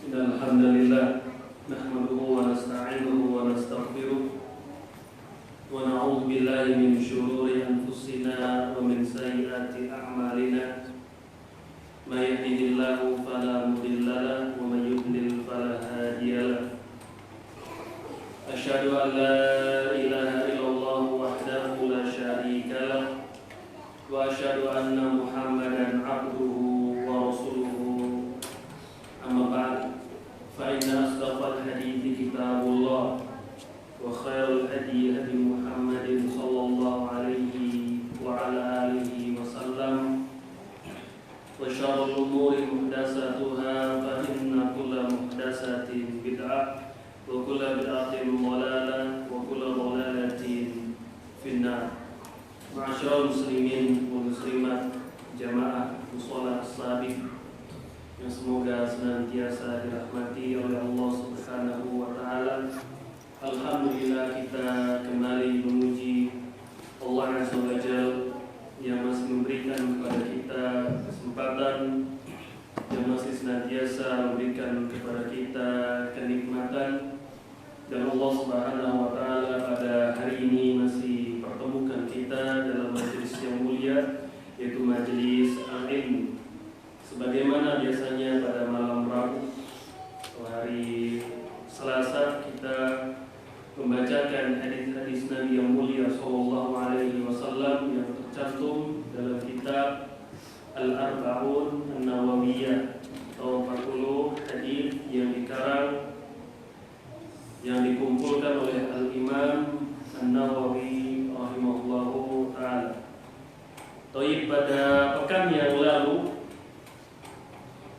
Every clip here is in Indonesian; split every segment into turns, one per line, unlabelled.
Alhamdulillah nahmaduhu wa nasta'inuhu wa nastaghfiruh wa na'udzu billahi min shururi anfusina wa min sayyiati a'malina may yahdihillahu fala mudilla lahu wa may yudlil fala hadiya lahu asyhadu an la ilaha illallah wahdahu la syarika lahu wa asyhadu anna Muhammadan abduhu wa rasuluhu amma ba'd فإن أصدق الحديث كتاب الله وخير الهدي هدي محمد صلى الله عليه وعلى آله وسلم وشر الأمور محدثاتها فإن كل محدثة بدعة وكل بدعة ضلالة وكل ضلالة في النار. معاشر المسلمين والمسلمات جماعة musola as-sabiq yang semoga senantiasa dirahmati oleh Allah Subhanahu wa taala. Alhamdulillah kita kembali memuji Allah Azza wa Jalla yang masih memberikan kepada kita kesempatan, yang masih senantiasa memberikan kepada kita kenikmatan, dan Allah Subhanahu wa taala pada hari ini masih pertemukan kita dalam majelis yang mulia, yaitu majelis al-ilmu. Sebagaimana biasanya pada malam Rabu atau hari Selasa kita membacakan hadis-hadis Nabi yang mulia sallallahu alaihi wasallam yang tercantum dalam kitab Al-Arba'un An-Nawawiyah atau 40 hadis yang dikarang yang dikumpulkan oleh Al-Imam An-Nawawi rahimahullahu ta'ala. Taib, pada pekan yang lalu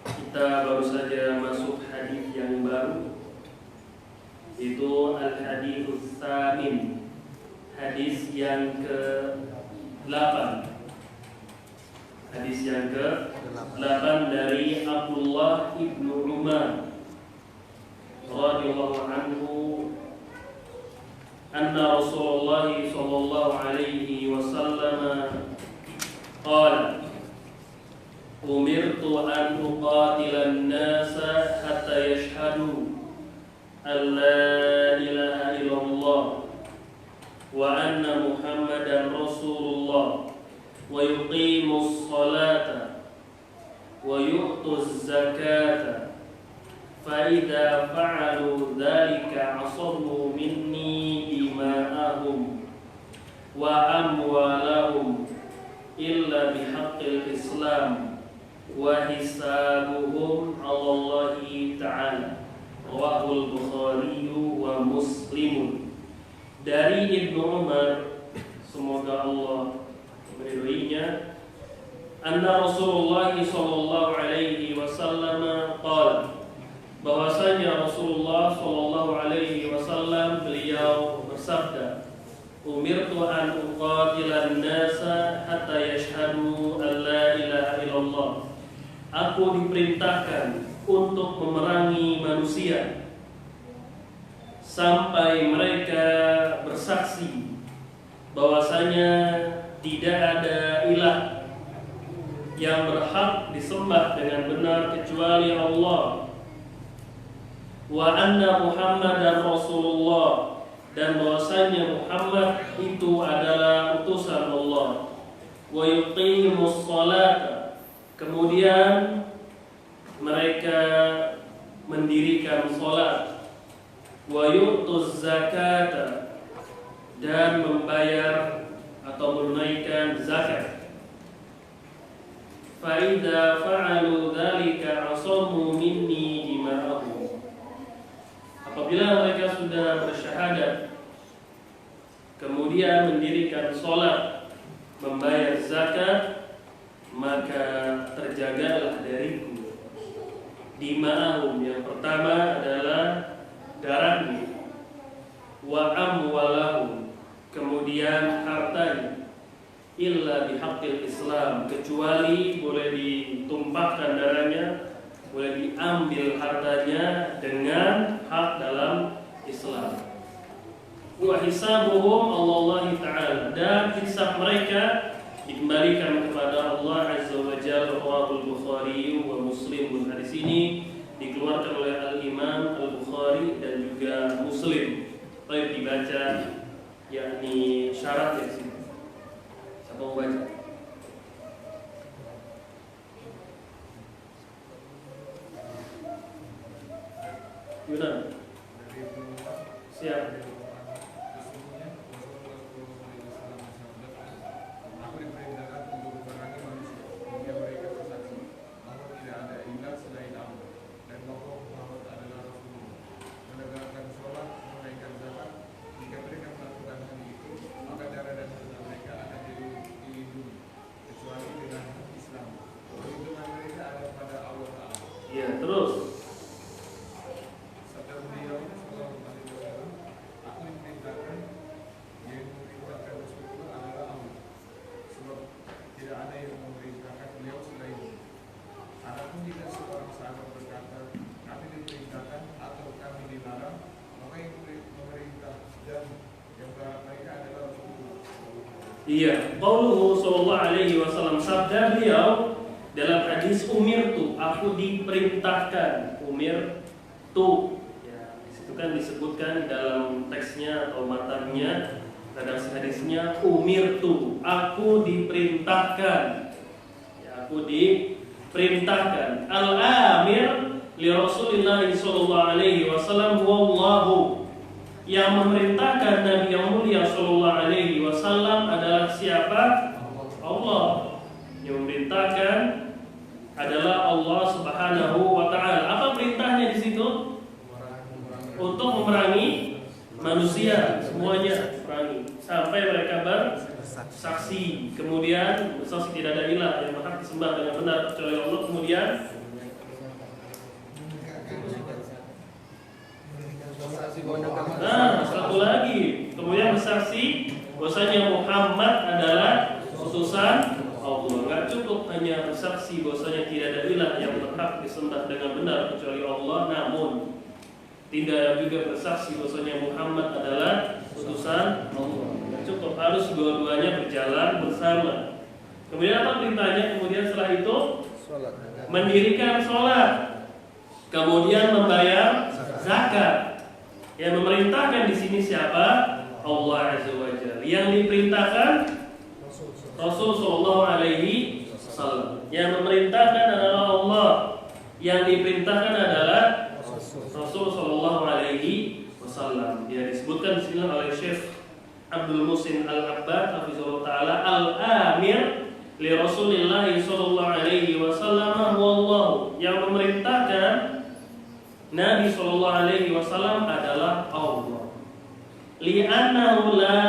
kita baru saja masuk hadis yang baru, itu al-hadits tsamin, hadis yang ke-8. Hadis yang ke-8 dari Abdullah ibnu Umar radhiyallahu anhu, anna Rasulullah sallallahu alaihi wasallam qala umirtu an uqatilan nasa hatta yashhadu an la ilaha illallah wa anna Muhammadan Rasulullah wa yuqimus salata wa yu'tuz zakata fa idza fa'alu dhalika 'asamu minni dima'ahum wa amwalahum illa bihaqqil Islam wa hisabuhum 'ala Allah ta'ala. Rawahul Bukhari wa Muslim. Dari Ibnu Umar, semoga Allah meridhoinya, anna Rasulullah sallallahu alaihi wasallam qala, bahwasanya Rasulullah sallallahu alaihi wasallam beliau bersabda, umirtu an uqatilan nasa hatta yashhadu an la ilaha illallah. Aku diperintahkan untuk memerangi manusia sampai mereka bersaksi bahwasanya tidak ada ilah yang berhak disembah dengan benar kecuali Allah, wa anna Muhammadan Rasulullah, dan bahwasanya Muhammad itu adalah utusan Allah, wa yuqimus salata, kemudian mereka mendirikan salat, wa yu'tuz zakata, dan membayar atau menunaikan zakat. Fa idza fa'alu dzalika 'asamu minni dima'ahum. Apabila mereka sudah bersyahadat, kemudian mendirikan salat, membayar zakat, maka terjagalah dariku dima'ahum, yang pertama adalah darahnya, wa amwalahum, kemudian hartanya, illa bihaqqil Islam, kecuali boleh ditumpahkan darahnya, boleh diambil hartanya dengan hak dalam Islam. Wa hisabuhum Allah Ta'ala, dan hisab mereka dikembalikan kepada Allah Azza wa Jalla. Rawahul Bukhari wa Muslim. Hadis ini dikeluarkan oleh Al-Imam Al-Bukhari dan juga Muslim. Baik, dibaca yakni syarat di sini. Siapa mau baca? Yunan. Siap. Ya, terus. Iya, qauluhu sallallahu alaihi wasallam, sabda beliau dalam hadis umirtu, aku diperintahkan. Umirtu. Ya, di situ kan disebutkan dalam teksnya atau matanya, redaksi hadisnya umirtu, aku diperintahkan. Ya, aku diperintahkan. Al-amir li Rasulillah sallallahu alaihi wasallam wallahu. Yang memerintahkan Nabi yang mulia sallallahu alaihi wasallam adalah siapa? Allah. Yang memerintahkan adalah Allah Subhanahu wa taala. Apa perintahnya di situ? Untuk memerangi manusia semuanya, perangi sampai mereka bersaksi. Kemudian bersaksi tidak ada ilah yang berhak disembah dengan benar kecuali Allah. Kemudian satu lagi, kemudian bersaksi bahwasanya Muhammad adalah utusan Allah. Enggak cukup hanya bersaksi bahwasanya tidak ada ilah yang berhak disembah dengan benar kecuali Allah, namun tidak juga bersaksi bahwasanya Muhammad adalah utusan Allah. Enggak cukup, harus dua-duanya berjalan bersama. Kemudian apa perintahnya? Kemudian setelah itu mendirikan sholat, kemudian membayar zakat. Yang memerintahkan di sini siapa? Allah Azza wa Jalla. Yang diperintahkan Rasul sallallahu alaihi wasallam. Yang memerintahkan adalah Allah. Yang diperintahkan adalah Rasul sallallahu alaihi wasallam. Ya, disebutkan di sini oleh Syekh Abdul Muhsin Al-Abbad hafizahullah taala, al-amir li Rasulillah sallallahu alaihi wasallam wallahu. Yang memerintahkan Nabi sallallahu alaihi wasallam adalah Allah. Li'annahu la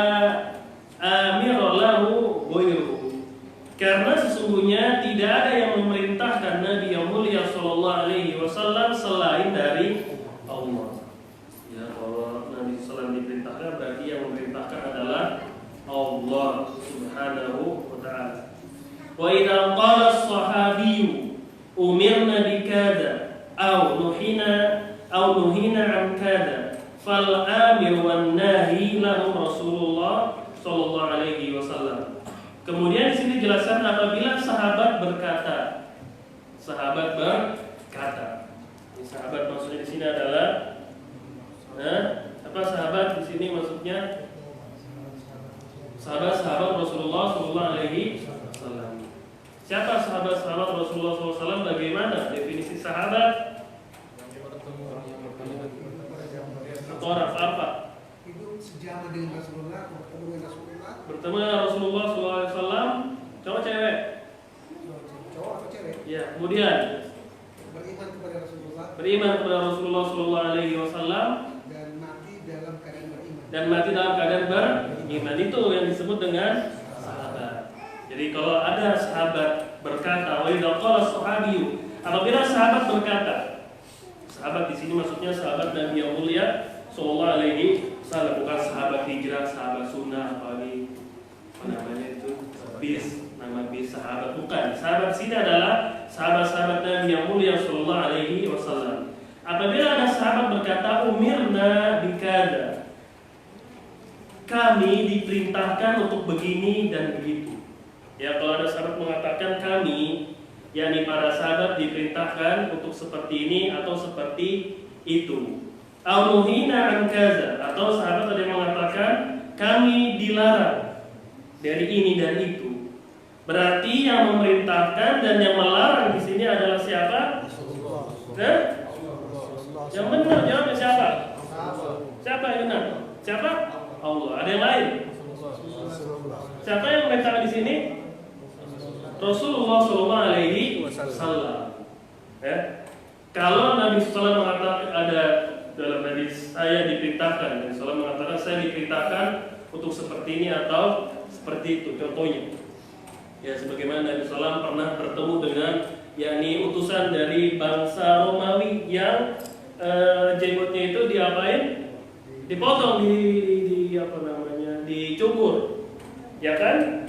amira lahu ghairuhu. Karena sesungguhnya tidak ada yang memerintahkan Nabi yang mulia sallallahu alaihi wasallam selain dari Allah. Ya, kalau Nabi sallallahu alaihi wasallam diperintahkan berarti yang memerintahkan adalah Allah Subhanahu wa taala. Wa idza qala as-sahabiyyu umirna bikada au nuhina an kada fal amir wan nahi lahum Rasulullah sallallahu alaihi wasallam. Kemudian di sini dijelaskan apabila sahabat berkata. Ini sahabat maksudnya di sini adalah apa sahabat di sini maksudnya? Sahabat-sahabat Rasulullah sallallahu alaihi wasallam. Siapa sahabat-sahabat Rasulullah SAW? Bagaimana definisi sahabat? Atau orang apa?
Hidup sejaman dengan Rasulullah, bertemu dengan Rasulullah.
Bertemu dengan Rasulullah SAW. Cowok cewek?
Cowok atau cewek?
Ya. Kemudian
beriman kepada Rasulullah.
Beriman kepada Rasulullah SAW
dan mati dalam keadaan beriman.
Dan mati dalam keadaan beriman. Itu yang disebut dengan sahabat. Jadi kalau ada sahabat berkata, wa idza qala sahabiyyu, apabila sahabat berkata, sahabat di sini maksudnya sahabat Nabi yang mulia sallallahu alaihi wasallam, bukan sahabat hijrah, sahabat sunnah, apalagi apa namanya itu nama bis sahabat, bukan. Sahabat sini adalah sahabat-sahabat Nabi yang mulia sallallahu alaihi wasallam. Apabila ada sahabat berkata umirna bikada, kami diperintahkan untuk begini dan begitu. Ya, kalau ada sahabat mengatakan kami, yakni para sahabat diperintahkan untuk seperti ini atau seperti itu. Al-muhina an kaza, atau sahabat ada yang mengatakan kami dilarang dari ini dan itu. Berarti yang memerintahkan dan yang melarang di sini adalah siapa? Yang benar jawabnya siapa? Siapa yang benar? Siapa? Allah. Ada yang lain? Siapa yang memerintahkan di sini? Rasulullah Shallallahu Alaihi Wasallam. Ya. Kalau Nabi SAW mengatakan ada dalam hadis saya diperintahkan, Nabi SAW mengatakan saya diperintahkan untuk seperti ini atau seperti itu. Contohnya, ya sebagaimana Nabi SAW pernah bertemu dengan yakni utusan dari bangsa Romawi yang jenggotnya itu diapain? Dipotong, di apa namanya? Dicukur, ya kan?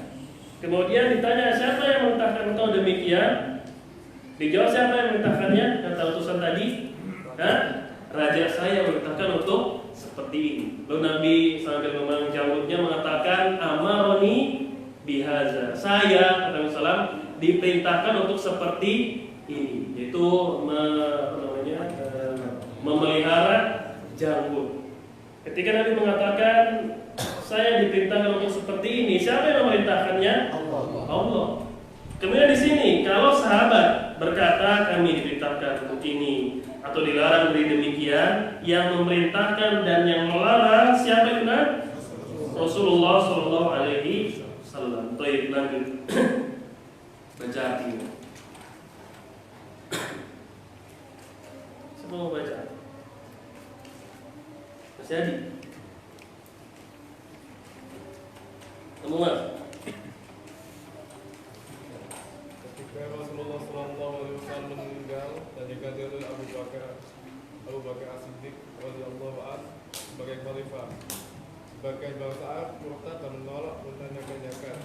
Kemudian ditanya siapa yang memerintahkan engkau demikian? Dijawab siapa yang memerintahkannya? Kata utusan tadi, raja saya memerintahkan untuk seperti ini. Lalu Nabi sambil memandang janggutnya mengatakan, amaroni bihaza. Saya, kata Nabi SAW, diperintahkan untuk seperti ini, yaitu memelihara janggut. Ketika Nabi mengatakan saya diperintahkan untuk seperti ini, siapa yang memerintahkannya? Allah. Kemudian di sini kalau sahabat berkata kami diperintahkan untuk ini atau dilarang dari demikian, yang memerintahkan dan yang melarang siapa itu? Rasulullah Shallallahu Alaihi Wasallam. Baik, lanjut. Baca artinya. Semua baca. Masih ada? Semua.
Ketika Rasulullah SAW meninggal dan diganti oleh Abu Bakar As-Siddiq radhiyallahu anhu sebagai khalifah, sebagian bangsa Arab murtad dan menolak menanyakan zakat.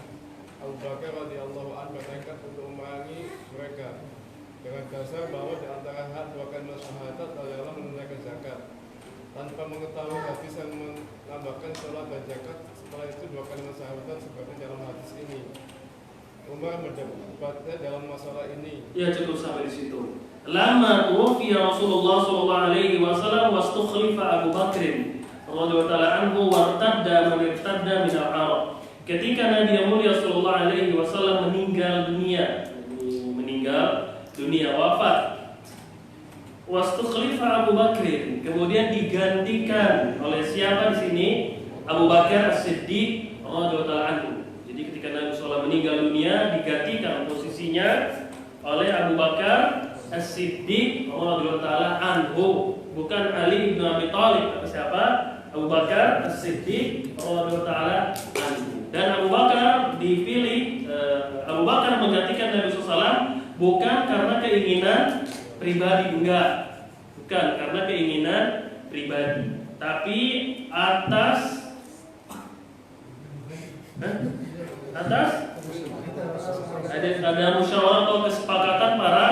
Abu Bakar radhiyallahu anhu bertekad untuk memerangi mereka dengan dasar bahwa di antara hak dua kalimat syahadat adalah menunaikan zakat. Tanpa mengetahui hadis yang menambahkan sholat dan zakat, setelah itu dua kalimat syahadat seperti dalam hadis ini. Umar berdebatnya dalam masalah ini.
Ya, cukup sampai di situ. Lama tuwfiya Rasulullah sallallahu alaihi wasallam wastukhlifa Abu Bakr radhiyallahu ta'ala anhu wartadda man irtadda min al-Arab. Ketika Nabi yang mulia sallallahu alaihi wasallam meninggal dunia, wafat. Wastukhlifa Abu Bakr, kemudian digantikan oleh siapa di sini? Abu Bakar As-Siddiq radhiyallahu ta'ala anhu. Jadi ketika Nabi SAW meninggal dunia, digantikan posisinya oleh Abu Bakar As-Siddiq radhiyallahu ta'ala anhu, bukan Ali bin Abi Thalib, tapi siapa? Abu Bakar As-Siddiq radhiyallahu ta'ala anhu. Dan Abu Bakar dipilih, Abu Bakar menggantikan Nabi SAW bukan karena keinginan pribadi, enggak, bukan karena keinginan pribadi, tapi atas ada musyawarah atau kesepakatan para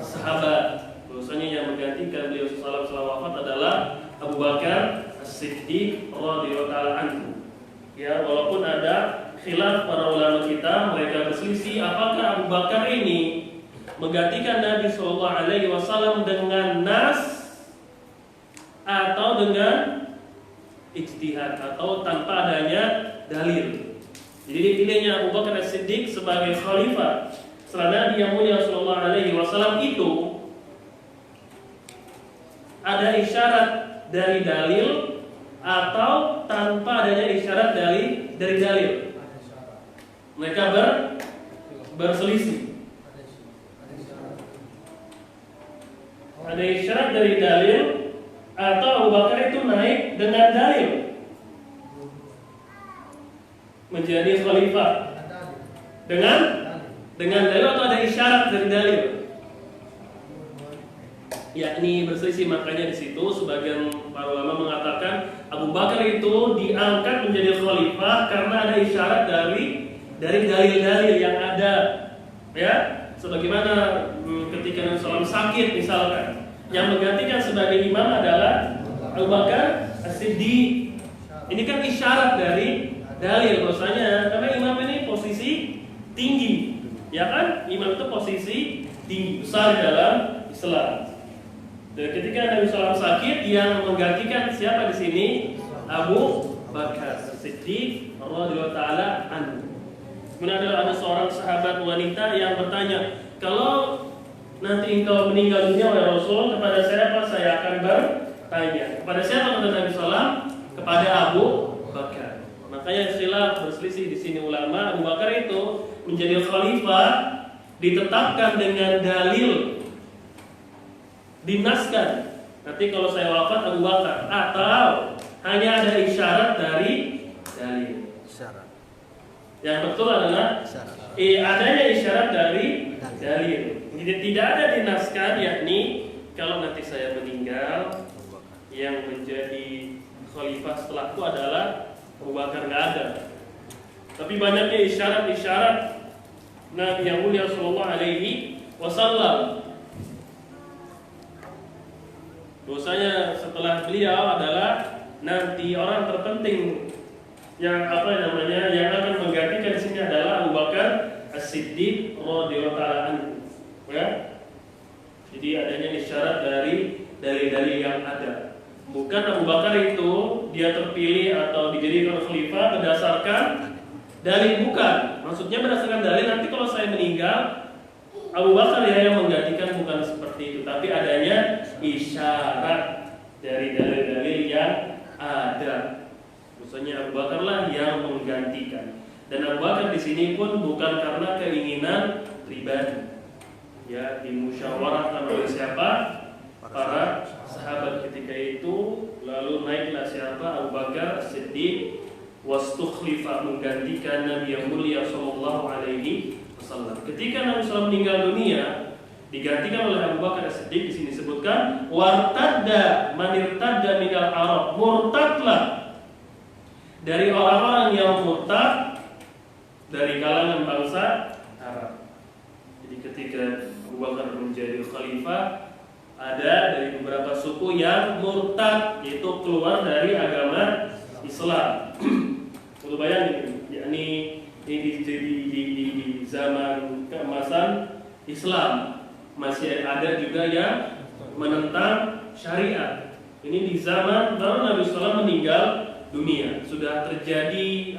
sahabat. Bahwasanya yang menggantikan beliau setelah wafat adalah Abu Bakar As-Siddiq radhiyallahu ta'ala anhu. Ya, walaupun ada khilaf para ulama kita, mereka berselisih apakah Abu Bakar ini menggantikan Nabi Shallallahu Alaihi Wasallam dengan nas atau dengan ijtihad atau tanpa adanya dalil. Jadi dipilihnya Abu Bakar As-Siddiq sebagai khalifah setelah Nabi yang mulia Shallallahu Alaihi Wasallam itu ada isyarat dari dalil atau tanpa adanya isyarat dari dalil. Mereka berselisih. Ada isyarat dari dalil atau Abu Bakar itu naik dengan dalil menjadi khalifah dengan dalil atau ada isyarat dari dalil, yakni berselisih. Makanya di situ sebagian para ulama mengatakan Abu Bakar itu diangkat menjadi khalifah karena ada isyarat dari dalil-dalil yang ada, ya. Sebagaimana ketika Nabi SAW sakit misalkan, yang menggantikan sebagai imam adalah Abu Bakar As-Siddiq. Ini kan isyarat dari dalil bahwasanya karena imam ini posisi tinggi. Ya kan? Imam itu posisi tinggi, besar dalam Islam. Dan ketika Nabi SAW sakit, yang menggantikan siapa di sini? Abu Bakar Siddiq radhiyallahu taala anhu. Kemudian ada seorang sahabat wanita yang bertanya, kalau nanti engkau meninggal dunia oleh Rasul, kepada siapa saya akan bertanya? Kepada siapa kata Nabi SAW? Kepada Abu Bakar. Makanya istilah berselisih di sini ulama. Abu Bakar itu menjadi khalifah ditetapkan dengan dalil, dinaskan. Nanti kalau saya wafat Abu Bakar, atau hanya ada isyarat dari dalil.
Isyarat.
Yang betul adalah adanya isyarat dari dalil. Jadi tidak ada dinaskan, yakni kalau nanti saya meninggal, yang menjadi khalifah setelahku adalah Abu Bakar, nggak ada. Tapi banyaknya isyarat-isyarat Nabi yang mulia Sallallahu Alaihi Wasallam. Dosanya setelah beliau adalah nanti orang terpenting yang yang akan menggantikan di sini adalah Abu Bakar As-Siddiq radhiyallahu taala anhu. Ya. Jadi adanya isyarat dari dalil-dalil yang ada. Bukan Abu Bakar itu dia terpilih atau dijadikan khalifah berdasarkan dalil, bukan. Maksudnya berdasarkan dalil, nanti kalau saya meninggal Abu Bakar ya yang menggantikan, bukan seperti itu. Tapi adanya isyarat dari dalil-dalil yang ada. Maksudnya Abu Bakar lah yang menggantikan. Dan Abu Bakar di sini pun bukan karena keinginan pribadi. Ya, dimusyawarahkan oleh siapa? Para sahabat ketika itu. Lalu naiklah siapa? Abu Bakar Siddiq wastukhlifa, menggantikan Nabi yang mulia sallallahu alaihi wasallam. Ketika Nabi SAW meninggal dunia, digantikan oleh Abu Bakar Siddiq. Di sini disebutkan wartadda manirtadda minal Arab, murtadlah dari orang-orang yang murtad dari kalangan bangsa Arab. Jadi ketika Abu Bakar menjadi khalifah, ada dari beberapa suku yang murtad, yaitu keluar dari agama Islam. Untuk bayangin, yakni ini di zaman keemasan Islam masih ada juga yang menentang syariat. Ini di zaman baru Nabi SAW meninggal dunia, sudah terjadi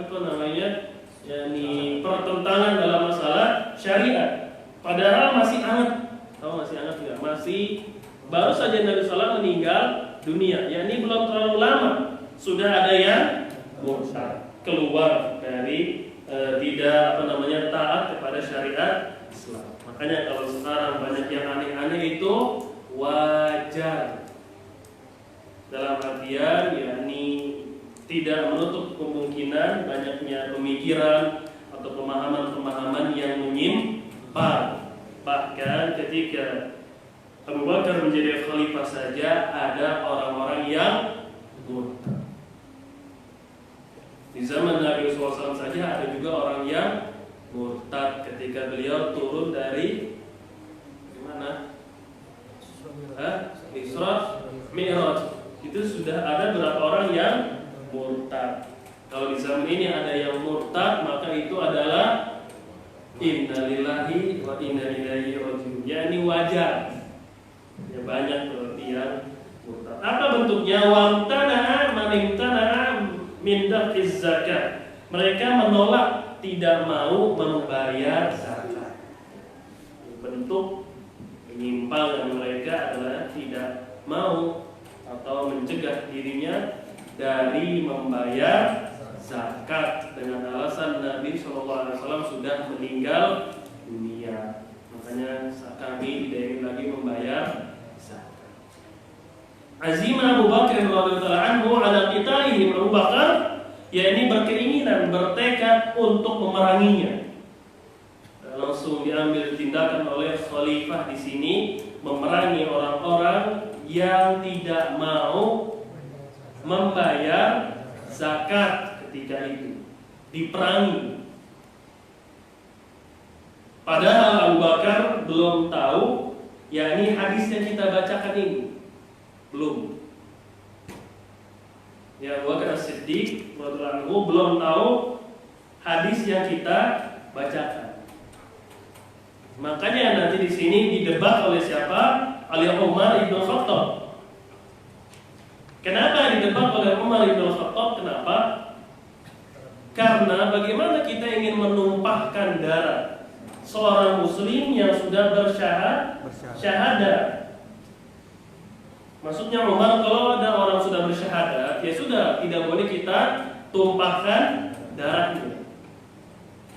yakni pertentangan dalam masalah syariat. Padahal masih hangat, masih hangat juga, masih baru saja Nabi SAW meninggal dunia, yakni belum terlalu lama sudah ada yang murtad, keluar dari tidak taat kepada syariat Islam. Makanya kalau sekarang banyak yang aneh-aneh itu wajar, dalam artian yakni tidak menutup kemungkinan banyaknya pemikiran atau pemahaman-pemahaman yang menyimpang. Bahkan ketika Abu Bakar menjadi khalifah saja ada orang-orang yang murtad. Di zaman Nabi SAW saja ada juga orang yang murtad ketika beliau turun dari mana? Isra Mi'raj. Itu sudah ada beberapa orang yang murtad. Kalau di zaman ini ada yang murtad, maka itu adalah innalillahi wa inna ilaihi raji'un. Yani wajar. Ya banyak berarti yang murtad. Apa bentuknya? Wamtana'a manimtana'a min dafiz zakat. Mereka menolak, tidak mau membayar zakat. Bentuk penyimpangan mereka adalah tidak mau atau mencegah dirinya dari membayar zakat dengan alasan Nabi SAW sudah meninggal dunia. Makanya kami tidak lagi membayar zakat. Azimah Abu Bakar radhiyallahu anhu ala qitalihi, Abu Bakar yakni berkeinginan, bertekad untuk memeranginya. Langsung diambil tindakan oleh khalifah di sini, memerangi orang-orang yang tidak mau membayar zakat ketika itu, diperangi. Padahal Abu Bakar belum tahu, yakni hadis yang kita bacakan ini belum. Ya, Abu Bakar As-Siddiq radhiyallahu anhu belum tahu hadis yang kita bacakan. Makanya nanti di sini didebat oleh siapa? Oleh Umar ibn Khattab. Kenapa didebat oleh Umar ibn Khattab? Kenapa? Karena bagaimana kita ingin menumpahkan darah seorang muslim yang sudah bersyahadat. Maksudnya Umar, kalau ada orang sudah bersyahadat, ya sudah, tidak boleh kita tumpahkan darahnya.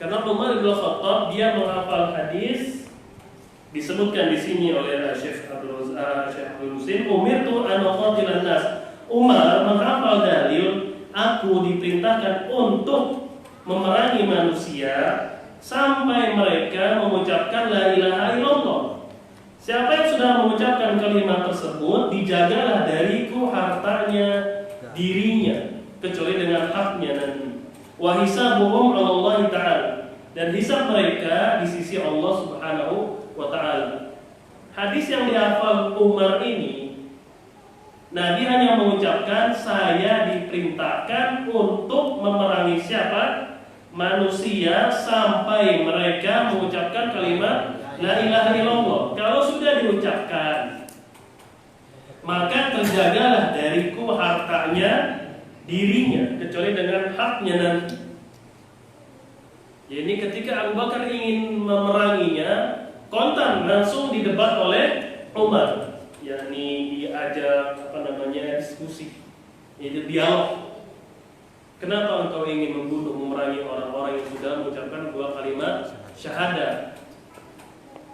Karena Umar bin Khattab dia menghafal hadis, disebutkan di sini oleh Syekh Abdul Husain, umirtu an uqatilan nas. Umar menghafal dalil, aku diperintahkan untuk memerangi manusia sampai mereka mengucapkan la ilaha illallah. Siapa yang sudah mengucapkan kalimat tersebut, dijagalah dariku hartanya, dirinya, kecuali dengan haknya nanti. Wa hisabuhum 'ala Allah Ta'ala, dan hisab mereka di sisi Allah Subhanahu wa taala. Hadis yang dihafal Umar ini, Nabi hanya mengucapkan saya diperintahkan untuk memerangi siapa? Manusia sampai mereka mengucapkan kalimat la ilaha illallah. Kalau sudah diucapkan, maka terjagalah dariku hartanya, dirinya, kecuali dengan haknya nanti. Jadi ketika Abu Bakar ingin memeranginya, kontan langsung didebat oleh Umar, yakni diajak diskusi, yaitu dialog. Kenapa engkau ingin membunuh, memerangi orang-orang yang sudah mengucapkan dua kalimat syahadat?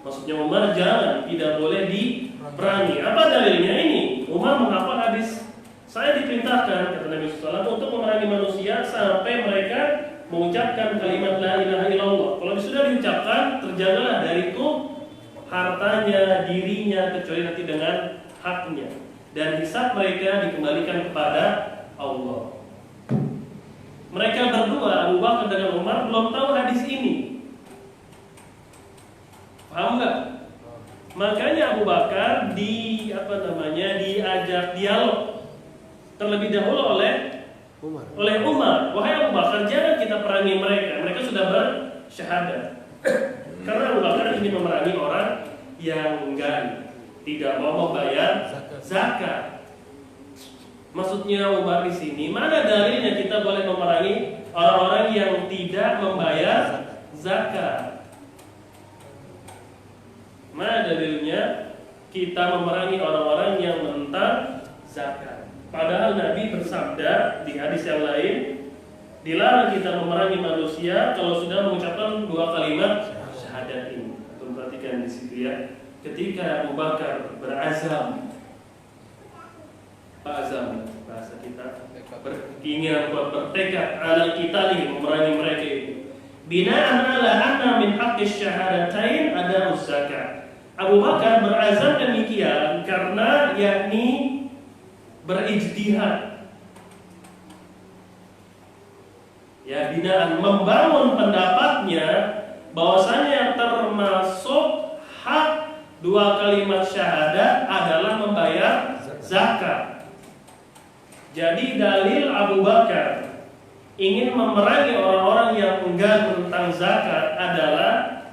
Maksudnya Umar jangan, tidak boleh diperangi. Apa dalilnya ini? Umar menghafal hadis, saya diperintahkan, kata Nabi SAW, untuk memerangi manusia sampai mereka mengucapkan kalimat la ilaha illallah. Kalau sudah diucapkan, terjagalah dariku hartanya, dirinya, kecuali nanti dengan haknya. Dan hisab mereka dikembalikan kepada Allah. Mereka berdua, Abu Bakar dengan Umar, belum tahu hadis ini. Paham nggak? Makanya Abu Bakar diajak dialog terlebih dahulu oleh Umar. Wahai Abu Bakar, jangan kita perangi mereka. Mereka sudah bersyahadat. Karena Abu Bakar ingin memerangi orang yang tidak mau membayar zakat. Maksudnya Umar di sini, mana dalilnya kita boleh memerangi orang-orang yang tidak membayar zakat? Mana dalilnya kita memerangi orang-orang yang menentang zakat? Padahal Nabi bersabda di hadis yang lain, dilarang kita memerangi manusia kalau sudah mengucapkan dua kalimat syahadat ini. Perhatikan di situ ya. Ketika Abu Bakar berazam, bahasa kita, berkeinginan kuat, bertekad ala kita memerangi mereka itu. Bina'an ala anna min haqqis syahadatain ada zakat. Abu Bakar berazam demikian karena yakni berijtihad. Ya, binaan membangun pendapatnya bahwasanya termasuk hak dua kalimat syahadat adalah membayar zakat. Jadi dalil Abu Bakar ingin memerangi orang-orang yang enggan tentang zakat adalah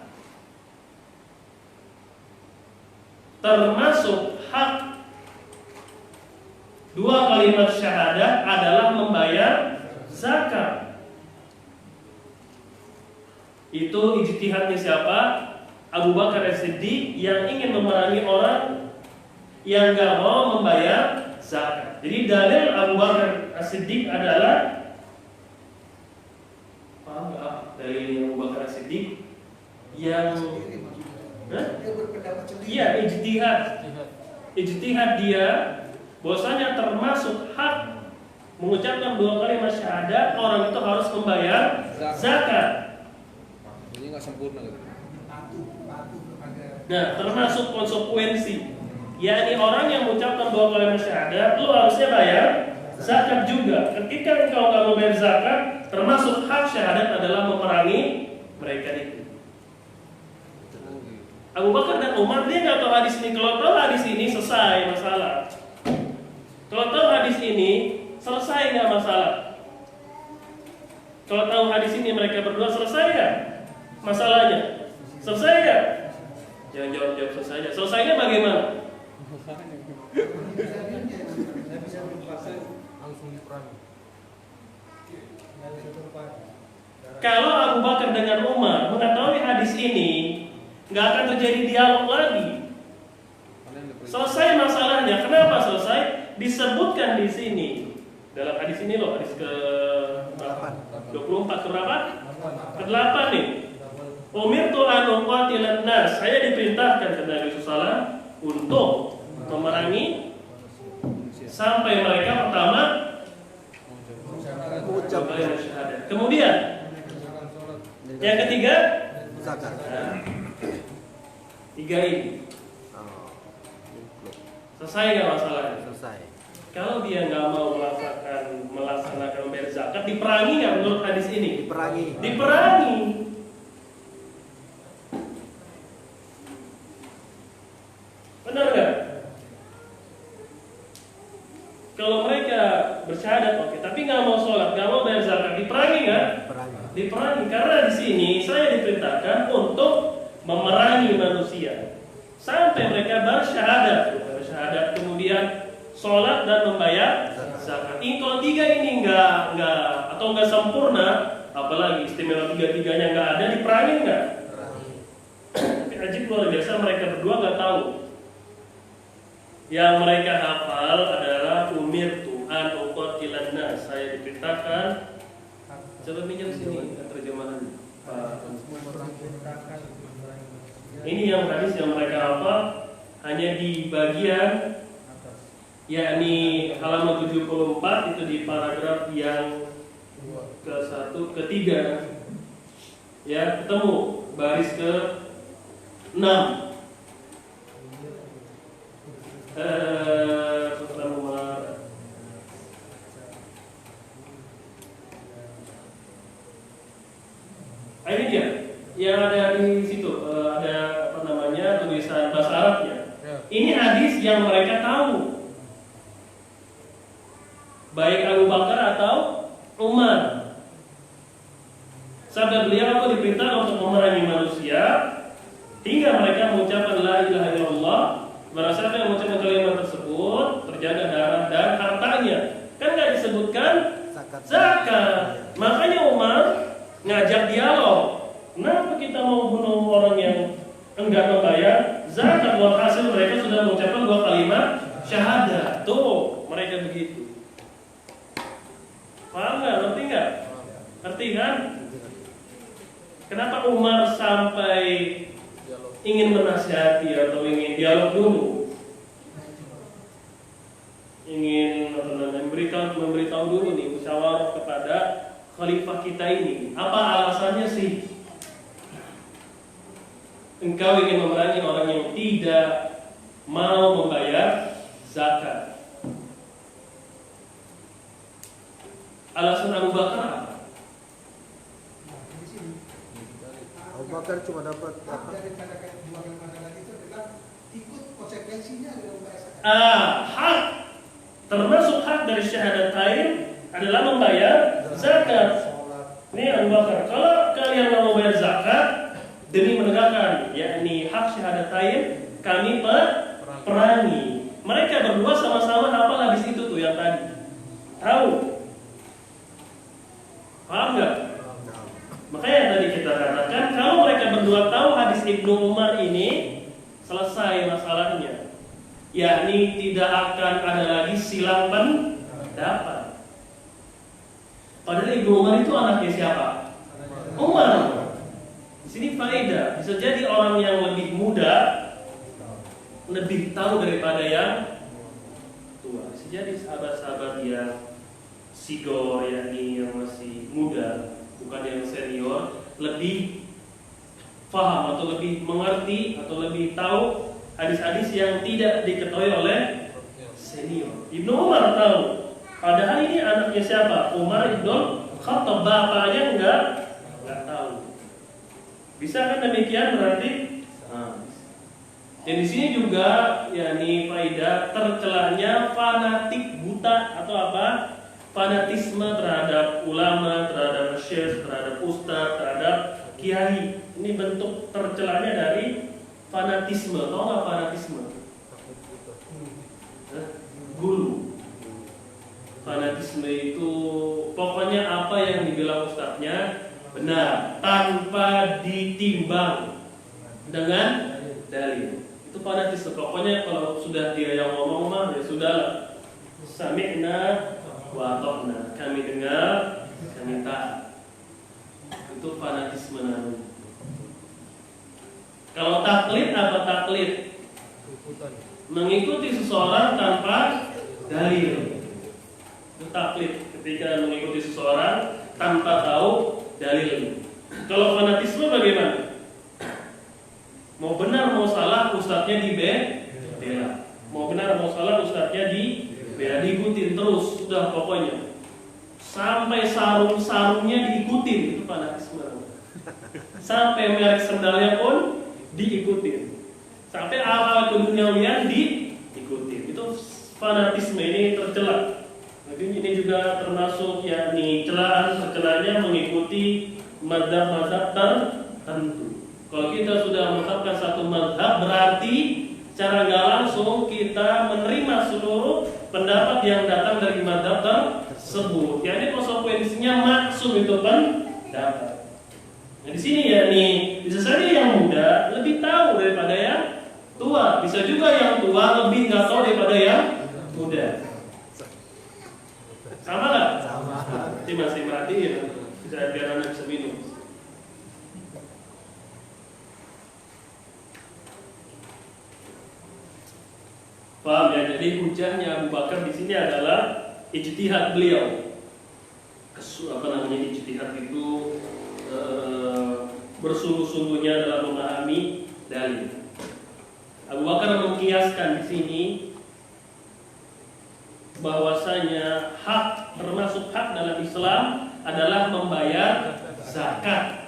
termasuk hak dua kalimat syahadat adalah membayar zakat. Itu ijtihadnya siapa? Abu Bakar As-Siddiq yang ingin memerangi orang yang gak mau membayar zakat. Jadi dalil Abu Bakar As-Siddiq adalah, paham gak dalilnya Abu Bakar As-Siddiq? Yang iya, ijtihad dia bahwasanya termasuk hak mengucapkan dua kalimat syahadat, orang itu harus membayar zakat.
Jadi nggak sempurna gitu.
Nah, termasuk konsekuensi, yakni orang yang mengucapkan dua kalimat syahadat, lu harusnya bayar zakat juga. Ketika engkau nggak mau bayar zakat, termasuk hak syahadat adalah memerangi mereka itu. Abu Bakar dan Umar dia nggak tahu hadis ini. Kalau tahu hadis ini selesai masalah. Kalau tahu hadis ini selesai nggak masalah. Kalau tahu hadis ini mereka berdua selesai ya masalahnya. Selesai ya. Jangan jawab selesainya. Selesainya bagaimana?
Saya bisa berpuasa
langsung diperangi.
nggak bisa berpuasa.
Kalau Abu Bakar dengan Umar mengetahui hadis ini, nggak akan terjadi dialog lagi. Selesai masalahnya. Kenapa selesai? Disebutkan di sini dalam hadis ini loh, hadis ke 24 ke berapa? Ke-8 nih. Umirtu an uqatilan nas. Saya diperintahkan kata Nabi sallallahu untuk memerangi sampai mereka pertama
Ucap
syahadat. Kemudian yang ketiga,
zakat.
tiga ini
Oh,
selesai nggak masalahnya?
selesai.
Kalau dia nggak mau melaksanakan membayar zakat, diperangi nggak menurut hadis ini?
Diperangi.
Diperangi. Benar nggak? Kalau mereka bersyahadat oke, tapi nggak mau sholat, nggak mau bayar zakat, diperangi nggak?
Diperangi.
Diperangi karena di sini saya diperintahkan untuk memerangi manusia sampai mereka bersyahadat, kemudian sholat dan membayar zakat. Ini kalau tiga ini nggak sempurna, apalagi istimewa tiga-tiganya nggak ada, diperangi nggak? Tapi ajib luar biasa, mereka berdua nggak tahu. Yang mereka hafal adalah umirtu an uqatilan nas. Saya diperintahkan. Coba minjam sini terjemahan Pak. Ini yang hadis yang mereka hafal hanya di bagian yakni halaman 74 itu di paragraf yang ke-1 ke-3 ya, ketemu baris ke-6 ini dia yang ada di situ, ada apa namanya tulisan bahasa Arabnya. Ini hadis yang mereka tahu, baik Abu Bakar atau Umar. Sabda beliau, aku diperintah untuk memerangi manusia hingga mereka mengucapkan la ilaha illallah, merasakan yang mengucapkan kalimat tersebut terjaga darah dan hartanya. Kan nggak disebutkan zakat. Makanya Umar ngajak dialog. Kenapa kita mau bunuh orang yang enggak membayar zakat? Walhasil mereka sudah mengucapkan 2 kalimat syahadat. Tuh, mereka begitu. Paham nggak? Ngerti nggak? Ngerti kan? Kenapa Umar sampai ingin menasihati atau ingin dialog dulu? Ingin memberitahu dulu nih, musyawarah kepada khalifah kita ini. Apa alasannya sih? Engkau ingin memerangi orang yang tidak mau membayar zakat. Alasan Abu Bakar apa?
Di sini.
Abu Bakar cuma dapat
Hak
apa?
daripada kedua masalah itu adalah ikut konsekuensinya dengan membayar zakat.
Hak termasuk hak dari syahadatain adalah membayar zakat. Ini Abu Bakar, kalau kalian mau membayar zakat demi menegakkan yakni hak syahadatain, kami perangi. Mereka berdua sama-sama hafal hadis itu tuh yang tadi. Tahu? Paham nggak? Makanya tadi kita katakan kalau mereka berdua tahu hadis Ibnu Umar ini, selesai masalahnya. Yakni tidak akan ada lagi silang pendapat. Padahal Ibnu Umar itu anaknya siapa? Umar. Di sini faedah, bisa jadi orang yang lebih muda lebih tahu daripada yang tua. Bisa jadi sahabat-sahabat yang sigor, yakni yang masih muda, bukan yang senior, lebih paham atau lebih mengerti atau lebih tahu hadis-hadis yang tidak diketahui oleh senior. Ibnu Umar tahu. Padahal ini anaknya siapa? Umar ibn Khattab, bapaknya enggak tahu. Bisa kan demikian berarti? Dan di sini juga yakni faedah tercelanya fanatik buta atau apa? Fanatisme terhadap ulama, terhadap syekh, terhadap ustaz, terhadap kiai. Ini bentuk tercelanya dari fanatisme. Tahu nggak fanatisme? Gulu. Fanatisme itu pokoknya apa yang dibilang ustadznya benar tanpa ditimbang dengan dalil. Itu fanatisme. Pokoknya kalau sudah dia yang ngomong mah ya sudah. Sami'na wa ata'na. Kami dengar, kami taat. Itu fanatisme namanya. Kalau taklid apa taklid? Mengikuti seseorang tanpa dalil. Itu taklid. Ketika mengikuti seseorang tanpa tahu dalil. Kalau fanatisme bagaimana? Mau benar mau salah ustadznya dibela. Mau benar mau salah ustadznya dibela, diikutin terus sudah pokoknya. Sampai sarung-sarungnya diikutin, itu fanatisme. Sampai merek sendalnya pun diikutin. Sampai hal-hal keduniawian diikutin. Itu fanatisme, ini tercela. Jadi ini juga termasuk yakni celaan mengikuti mazhab-mazhab tertentu. Kalau kita sudah menetapkan satu mazhab berarti secara nggak langsung kita menerima seluruh pendapat yang datang dari mazhab tersebut. Jadi konsekuensinya maksum itu pendapat. Nah di sini ya nih bisa saja yang muda lebih tahu daripada yang tua, bisa juga yang tua lebih nggak tahu daripada yang muda. Sama nggak?
Sama.
Ini masih merhatiin, bisa biar anak bisa minum. Paham ya? Jadi hujahnya Abu Bakar di sini adalah ijtihad beliau. Ijtihad itu bersungguh-sungguhnya dalam memahami dalil. Abu Bakar mengkiaskan di sini bahwasanya hak, termasuk hak dalam Islam adalah membayar zakat.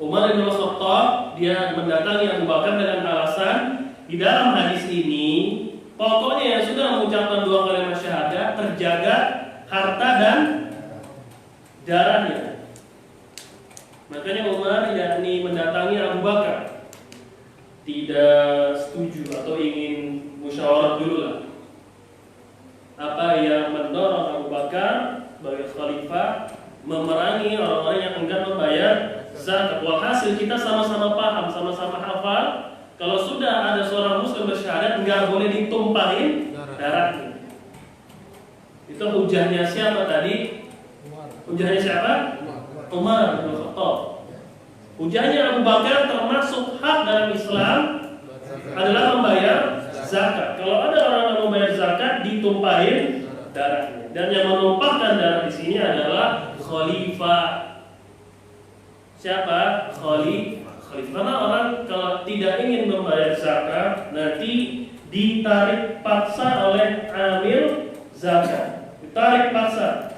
Umar bin Khattab dia mendatangi Abu Bakar dengan alasan di dalam hadis ini pokoknya yang sudah mengucapkan 2 kalimat syahadat terjaga harta dan darahnya. Makanya Umar yakni mendatangi Abu Bakar, tidak setuju atau ingin musyawarah dulu lah. Apa yang mendorong Abu Bakar sebagai khalifah memerangi orang-orang yang enggan membayar zakat. Walhasil kita sama-sama paham, sama-sama hafal kalau sudah ada seorang muslim bersyahadat nggak boleh ditumpahin darahnya. Itu hujahnya siapa tadi? Hujahnya siapa? Umar bin Khattab. Hujahnya Abu Bakar termasuk hak dalam Islam adalah membayar zakat. Kalau ada orang yang membayar zakat ditumpahin darahnya. Dan yang menumpahkan darah di sini adalah khalifah. Siapa? Khalifah. Karena orang kalau tidak ingin membayar zakat nanti ditarik paksa oleh amil zakat. Ditarik paksa.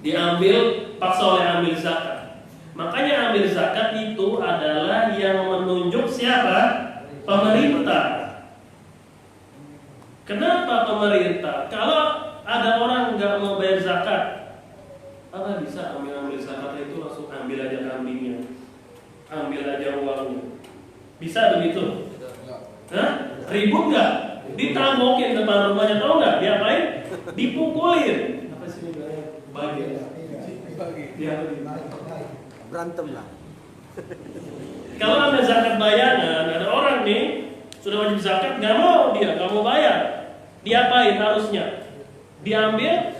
Diambil paksa oleh amil zakat. Makanya amil zakat itu adalah yang menunjuk siapa? Pemerintah. Kenapa pemerintah? Kalau ada orang nggak mau bayar zakat, apa bisa ambil zakat itu langsung ambil aja kambingnya, ambil aja uangnya? Bisa begitu? Hah? Ribut nggak? Ditambokin depan rumahnya, tahu nggak? Diapain? Dipukulin. Apa sih namanya? Bagi. Dia
Berantem lah.
Kalau ada zakat bayangan, ada orang nih sudah wajib zakat, nggak mau dia, nggak mau bayar. Diapain harusnya? Diambil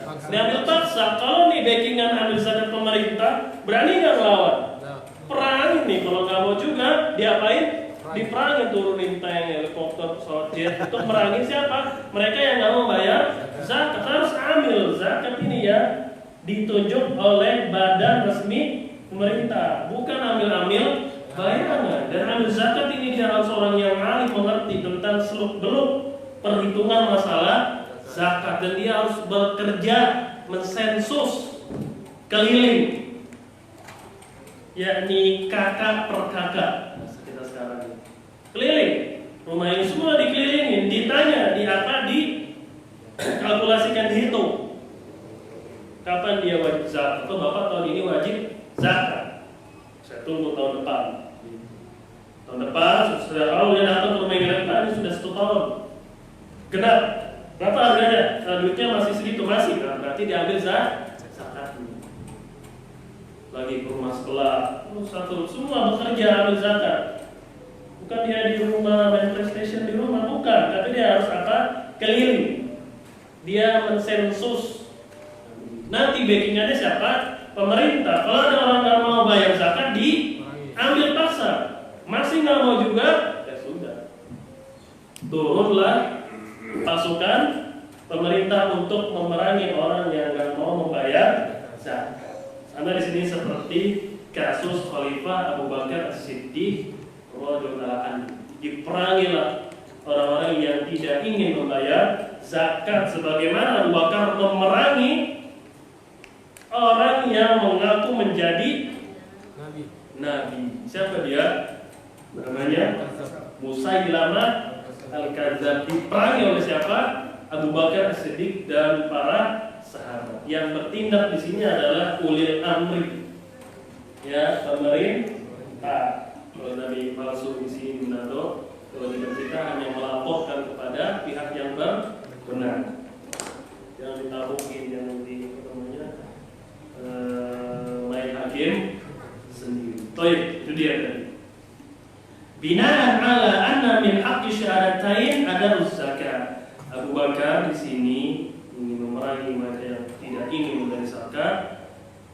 paksa. Kalau nih backingan ambil zakat pemerintah, berani nggak melawan? Perangin nih. Kalau nggak mau juga, diapain? Diperangin, turunin tank, helikopter, pesawat jet untuk merangin siapa? Mereka yang nggak mau bayar zakat. Harus ambil zakat ini ya ditunjuk oleh badan resmi pemerintah, bukan ambil bayangan. Dan ambil zakat ini dia harus orang yang alim, mengerti tentang seluk-beluk perhitungan masalah zakat, dan dia harus bekerja mensensus keliling, yakni kakak per kakak. Kita sekarang ini keliling rumah ini semua dikelilingin, ditanya, dikalkulasikan, dihitung kapan dia wajib zakat. Atau bapak tahun ini wajib zakat. tunggu tahun depan. Tahun depan sudah tahu dia datang ke rumah ini sudah 1 tahun. Genap. Berapa harganya? Duitnya masih segitu, masih kan? Berarti diambil zakat. Lagi ke rumah sebelah, semua bekerja ambil zakat. Bukan dia di rumah main PlayStation di rumah, bukan. Tapi dia harus apa? Keliling. Dia mensensus. Nanti backingannya siapa? Pemerintah. Kalau ada orang nggak mau bayar zakat, diambil paksa. Masih nggak mau juga, ya sudah. Turunlah pasukan pemerintah untuk memerangi orang yang nggak mau membayar zakat. Karena di sini seperti kasus Khalifah Abu Bakar As-Siddiq radhiyallahu anhu. Diperangilah orang-orang yang tidak ingin membayar zakat, sebagaimana Abu Bakar memerangi orang yang mengaku menjadi nabi. Siapa dia? Namanya Musailamah Al-Kadzdzab. Diperangi oleh siapa? Abu Bakar As-Siddiq dan para sahabat. Yang bertindak di sini adalah ulil amri, ya, pemerintah. Kalau Nabi palsu di sini Minato, kalau kita hanya melaporkan kepada pihak yang benar. Jangan ditaruhin, jangan main hakim sendiri. Baik, itu dia tadi. Binaan ala anna min haqqi syahadatain ada zakat. Abu Bakar di sini ingin memerangi mereka yang tidak ingin membayar zakat,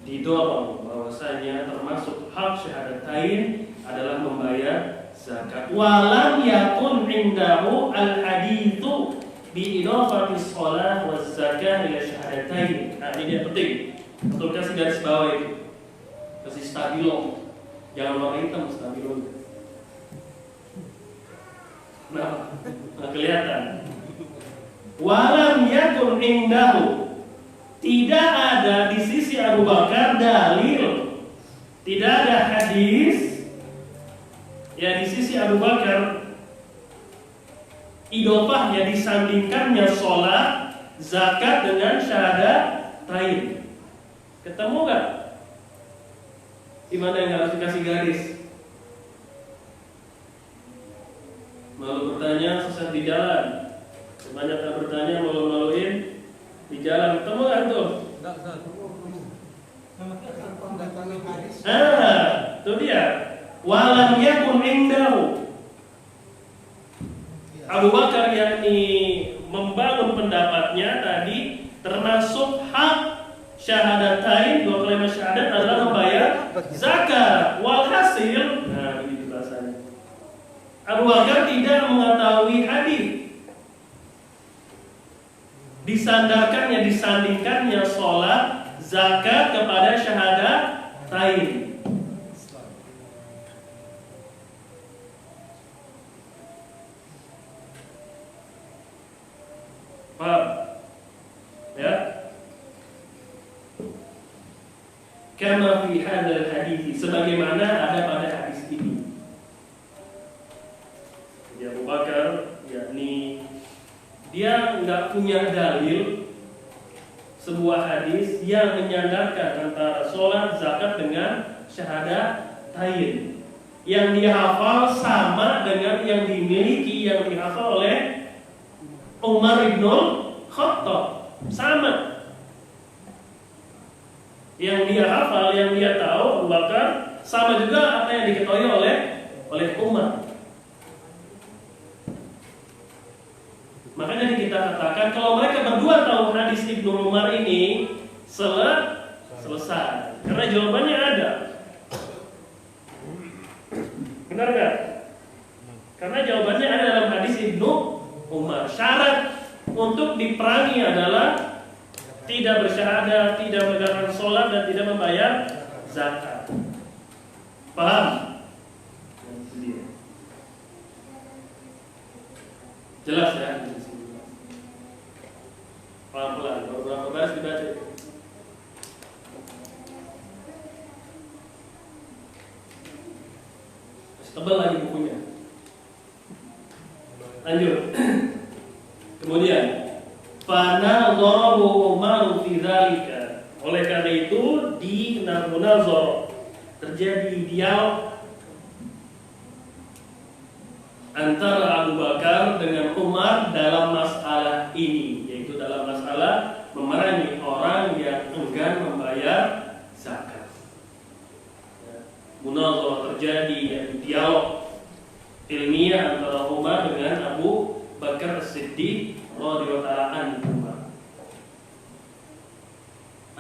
didorong bahwasanya termasuk hak syahadatain adalah membayar zakat. Walam yakun indahu al-haditsu bi idafati shalah wa zakah ila syahadatain. Nah, ini dia penting. Untuk kasih garis bawah itu, kasih stabilo, jangan warna hitam stabilo. Nah, kelihatan. Walam yakun indahu, tidak ada di sisi Abu Bakar dalil, tidak ada hadis ya di sisi Abu Bakar idofahnya disandingkannya sholat, zakat dengan syahadatain. Ketemu gak? Gimana yang harus dikasih garis? Malu bertanya sesat di jalan. Banyak yang bertanya malu-maluin di jalan. Ketemu gak tuh? Itu dia. Walam yakun indahu. Abu Bakar yakni membangun pendapatnya tadi termasuk hak syahadatain, 2 kalimat syahadat adalah membayar zakat. Walhasil, nah begitu bahasanya. Abu Bakar tidak mengetahui hadis. Disandingkannya sholat, zakat kepada syahadatain. Paham? Ya? Kama fi hadzal hadits, sebagaimana ada pada hadis ini. Ya, Abu Bakar yakni dia nggak punya dalil sebuah hadis yang menyandarkan antara sholat, zakat dengan syahadatain. Yang dia hafal sama dengan yang dimiliki, yang dihafal oleh Umar bin Khattab, sama. Yang dia hafal, yang dia tahu Abu Bakar, sama juga apa yang diketahui oleh Umar. Makanya kita katakan kalau mereka berdua tahu hadis Ibnu Umar ini selesai. Karena jawabannya ada. Benar nggak? Karena jawabannya ada dalam hadis Ibnu Umar. Syarat untuk diperangi adalah tidak bersyahadat, tidak menegakkan sholat, dan tidak membayar zakat. Paham? Jelas ya? Pelan-pelan, beberapa baris dibaca. Masih tebal lagi bukunya. Lanjut. Kemudian fana dharabu Umar fi dzalika. Oleh karena itu di munazarah terjadi dialog antara Abu Bakar dengan Umar dalam masalah ini, yaitu dalam masalah memerangi orang yang enggan membayar zakat. Munazarah terjadi, yaitu dialog ilmiah antara Umar dengan Abu Bakar As-Siddiq radhiyallahu anhu.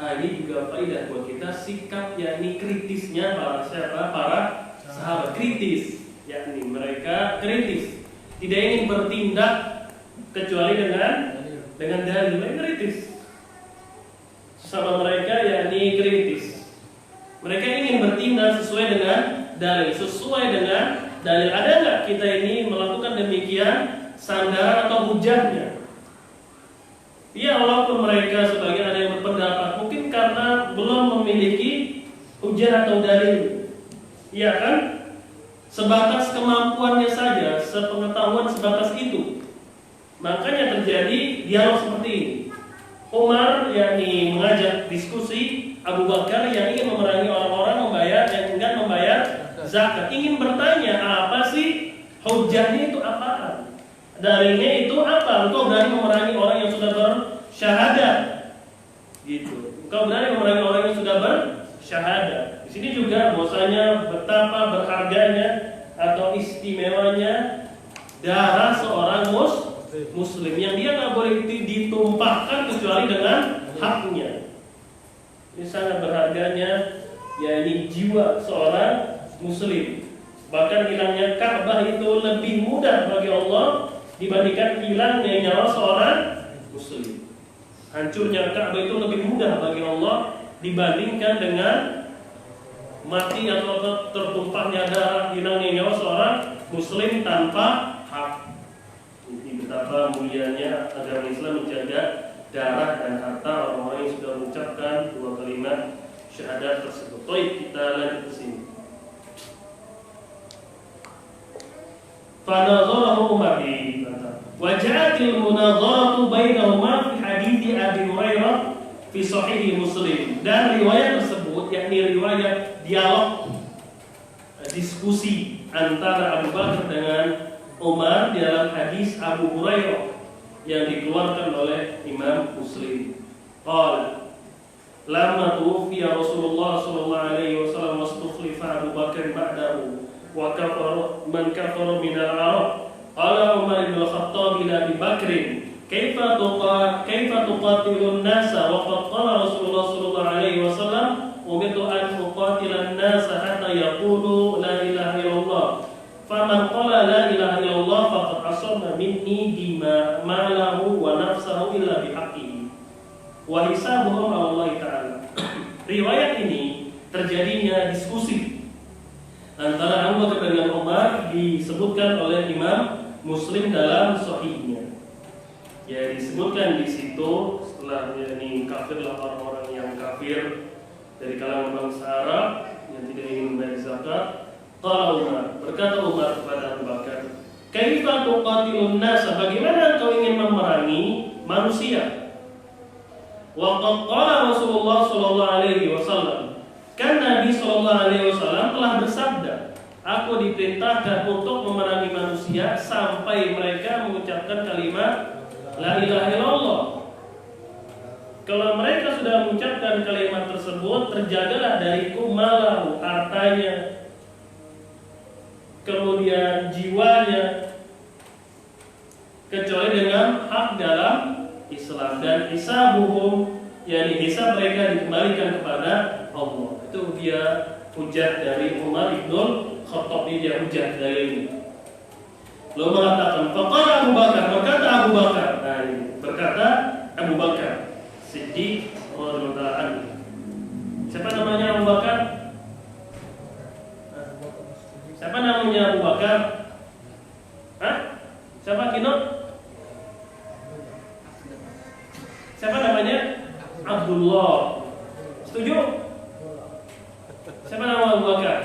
Ini juga faedah buat kita, sikap yakni kritisnya para sahabat kritis, yakni mereka kritis, tidak ingin bertindak kecuali dengan dalil. Mereka kritis sama mereka, yakni kritis. Mereka ingin bertindak sesuai dengan dalil, Ada nggak kita ini melakukan demikian sandaran atau hujahnya? Ya, walaupun mereka sebagian ada yang berpendapat mungkin karena belum memiliki hujah atau dalil, ya kan? Sebatas kemampuannya saja, sepengetahuan sebatas itu. Makanya terjadi dialog seperti ini. Umar yakni mengajak diskusi Abu Bakar yang ingin memerangi orang-orang yang enggan membayar zakat, ingin bertanya apa sih hujahnya, itu apaan? Dalilnya itu apa? Engkau berani memerangi orang yang sudah bersyahadat, gitu. Engkau berani memerangi orang yang sudah bersyahadat. Di sini juga bahwasanya betapa berharganya atau istimewanya darah seorang muslim yang dia nggak boleh ditumpahkan kecuali dengan haknya. Ini sangat berharganya, yakni jiwa seorang muslim. Bahkan hilangnya Ka'bah itu lebih mudah bagi Allah dibandingkan hilangnya nyawa seorang muslim. Hancurnya Ka'bah itu lebih mudah bagi Allah dibandingkan dengan mati atau tertumpahnya darah, hilangnya nyawa seorang muslim tanpa hak. Ini betapa mulianya agama Islam menjaga darah dan harta orang-orang yang sudah mengucapkan dua kalimat syahadat tersebut. Baik, kita lanjut ke sini. Fanazarahu Umar wa ja'atil munazaratu bainahuma fi hadits Abi Hurairah fi sahih Muslim. Dan riwayat tersebut yakni riwayat dialog diskusi antara Abu Bakar dengan Umar dalam hadis Abu Hurairah yang dikeluarkan oleh Imam Muslim. Qala lamma tuwfiya Rasulullah sallallahu alaihi wasallam wastukhlifa Abu Bakar ba'dahu wa kafara man kafara min al-Arab. Qala Umar bin Al-Khattab ila Abi Bakr kaifa tuqatilu an-nasa wa qad qala Rasulullah sallallahu alaihi wasallam umirtu an uqatila an-nasa hatta yaqulu la ilaha illallah faman qala la ilaha illallah faqad asama minni dima malahu wa nafsahu illa bihaqqihi wa hisabuhum ala Allah ta'ala. Riwayat ini terjadinya diskusi antara Abu Bakar dengan Umar disebutkan oleh Imam Muslim dalam sahihnya. Ya, disebutkan di situ setelah ini kafirlah orang-orang yang kafir dari kalangan bangsa Arab yang tidak ingin membayar zakat. Qala Umar, berkata Umar kepada Abu Bakar, "Kaifa tuqatilun nasa? Bagaimana engkau ingin memerangi manusia?" Wa qad qala Rasulullah sallallahu alaihi wasallam, kan Nabi sallallahu alaihi wasallam telah bersabda, "Aku diperintahkan untuk memerangi manusia sampai mereka mengucapkan kalimat la ilaha illallah." Kalau mereka sudah mengucapkan kalimat tersebut, terjagalah dariku malahu, hartanya, kemudian jiwanya, kecuali dengan hak dalam Islam, dan hisabuhum, yakni hisab mereka dikembalikan kepada Allah. Itu dia hujah dari Umar bin Khattab, dia hujah dari ini. Lalu mengatakan, faqala Abu Bakar, berkata Abu Bakar, berkata Abu Bakar Siddiq radhiyallahu anhu. Siapa namanya Abu Bakar? Siapa namanya Abu Bakar? Hah? Siapa Kino? Siapa namanya? Abdullah. Setuju? Siapa nama Abu Bakar?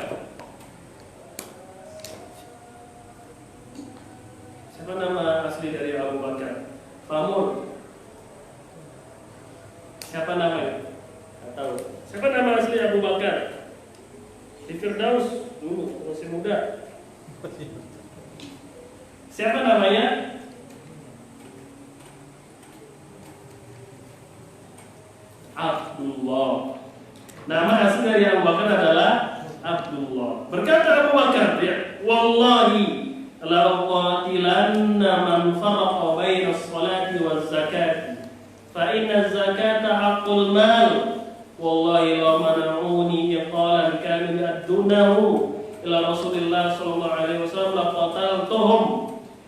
Siapa nama asli dari Abu Bakar? Famun. Siapa namanya? Tidak tahu. Siapa nama asli Abu Bakar? Siapa namanya? Abdullah. Nama asli dari Abu Bakar adalah Abdullah. Berkata Abu Bakar, ya, wallahi la qatilanna man faraqa baina as-salati waz-zakati fa inna az-zakata haqqul mal. Wallahi la mana'uni iqalan kanu yaddunahu ila Rasulillah sallallahu alaihi wasallam la qataltuhum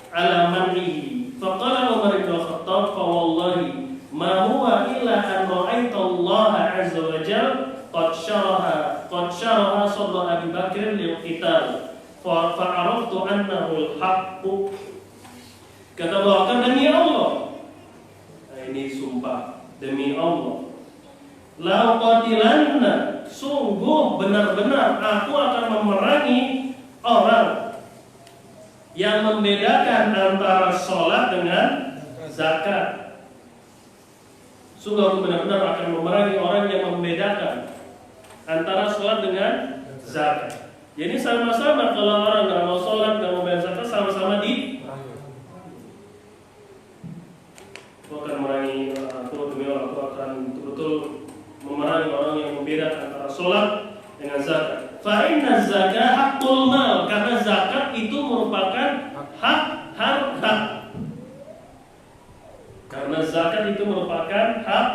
ala man'ihi. Faqala Umar bin Khattab, fa wallahi ma huwa illa an ra'aita Allah azza wa jalla qad syaraha sadra Abi Bakr lil qital fa araftu annahu al-haqq. Kata Abu Bakar, demi Allah, nah, ini sumpah demi Allah, la qatilanna, sungguh benar-benar aku akan memerangi orang yang membedakan antara sholat dengan zakat. Sungguh aku benar-benar akan memerangi orang yang membedakan antara sholat dengan zakat. Jadi sama-sama kalau orang nggak mau sholat, nggak mau bayar zakat, sama-sama di. Aku akan memerangi, aku demi Allah, aku akan betul-betul memerangi orang yang membedakan antara sholat dengan zakat. Fa inna zakat haqqul mal, karena zakat itu merupakan hak harta. Karena zakat itu merupakan hak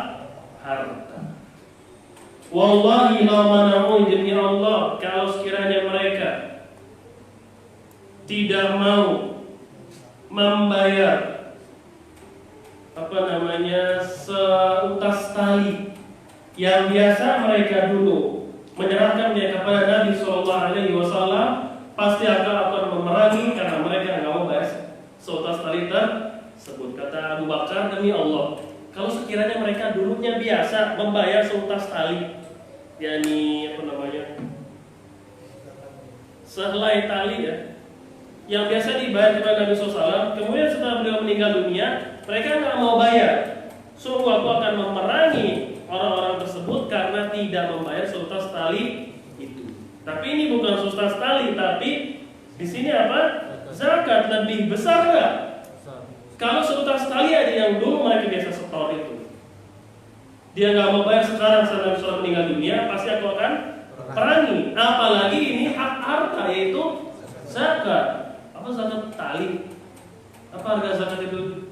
harta. Wallahi la mana'u, demi Allah, kalau sekiranya mereka tidak mau membayar seutas tali yang biasa mereka dulu menyerahkannya kepada Nabi Sallallahu Alaihi Wasallam, pasti akan memerangi karena mereka nggak mau bayar seutas tali tersebut. Kata Abu Bakar, demi Allah, kalau sekiranya mereka dulunya biasa membayar seutas tali, yakni sehelai tali ya, yang biasa dibayar kepada Nabi SAW, kemudian setelah beliau meninggal dunia, mereka nggak mau bayar. Sungguh aku akan memerangi orang-orang tersebut karena tidak membayar seutas tali itu. Tapi ini bukan seutas tali, tapi di sini apa? Zakat lebih besar nggak? Kalau seutas tali aja yang dulu mereka biasa setor itu, dia nggak mau bayar sekarang setelah Nabi SAW meninggal dunia, pasti aku akan perangi. Apalagi ini hak harta, yaitu zakat. Apa zakat tali? Apa harga zakat itu?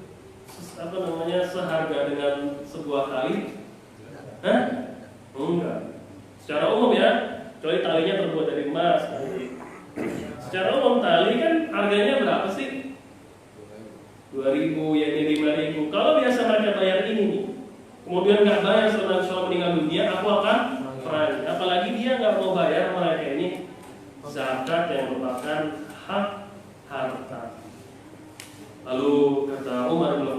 Seharga dengan sebuah tali? Hah? Enggak. Secara umum ya, kecuali talinya terbuat dari emas. Secara umum tali kan harganya berapa sih? 2.000, ya ini 5.000. Kalau biasa mereka bayar ini nih, kemudian nggak bayar setelah Nabi meninggal dunia, aku akan perangi. Apalagi dia nggak mau bayar mereka ini zakat yang merupakan hak harta. Lalu kata Umar bin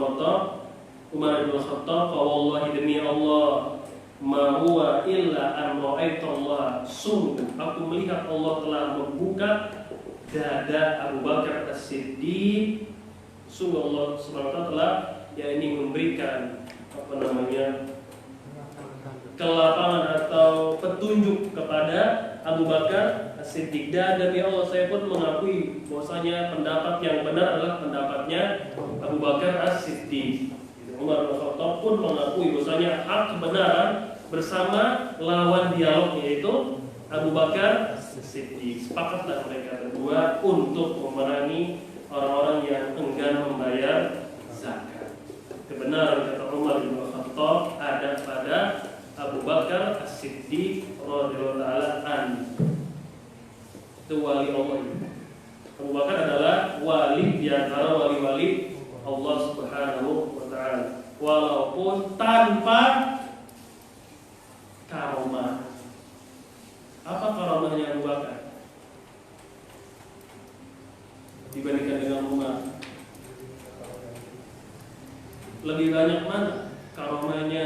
Khattab, wallahi demi Allah, ma huwa illa an ra'aitu Allah, sungguh aku melihat Allah telah membuka dada Abu Bakar As-Siddiq. Sungguh Allah SWT telah ini memberikan kelapangan atau petunjuk kepada Abu Bakar As-Siddiq. Dan demi Allah, saya pun mengakui bahwasanya pendapat yang benar adalah pendapatnya Abu Bakar As-Siddiq. Umar bin Khattab pun mengakui bahwasanya hak kebenaran bersama lawan dialog, yaitu Abu Bakar As-Siddiq. Sepakatlah mereka berdua untuk memerangi orang-orang yang enggan membayar zakat. Kebenaran, kata Umar bin Khattab, ada pada Abu Bakar As-Siddiq radhiyallahu taala anhu. Itu wali Allah. Abu Bakar adalah wali di antara wali-wali Allah Subhanahu wa taala, walaupun tanpa karomah. Apa karomahnya Abu Bakar dibandingkan dengan Umar? Lebih banyak mana karomahnya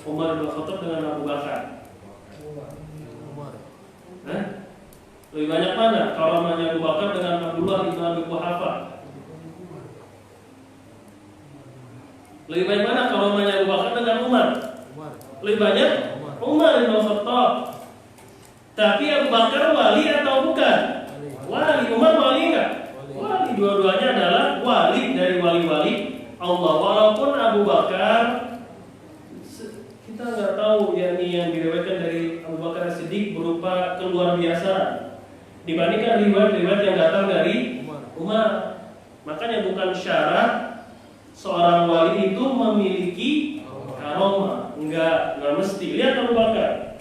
Umar bin Khattab dengan Abu Bakar? Lebih banyak mana karomahnya Abu Bakar dengan Abdullah bin Abi Quhafa? Lebih banyak mana karomahnya Abu Bakar dengan Umar? Lebih banyak Umar bin Khattab. Tapi Abu Bakar wali atau bukan? Wali. Umar wali enggak? Wali. Dua-duanya adalah wali dari wali-wali Allah. Walaupun Abu Bakar, kita nggak tahu yakni yang diriwayatkan dari Abu Bakar As-Siddiq berupa keluar biasa dibandingkan riwayat-riwayat yang datang dari Umar. Makanya bukan syarat seorang wali itu memiliki karomah. Enggak mesti. Lihat Abu Bakar.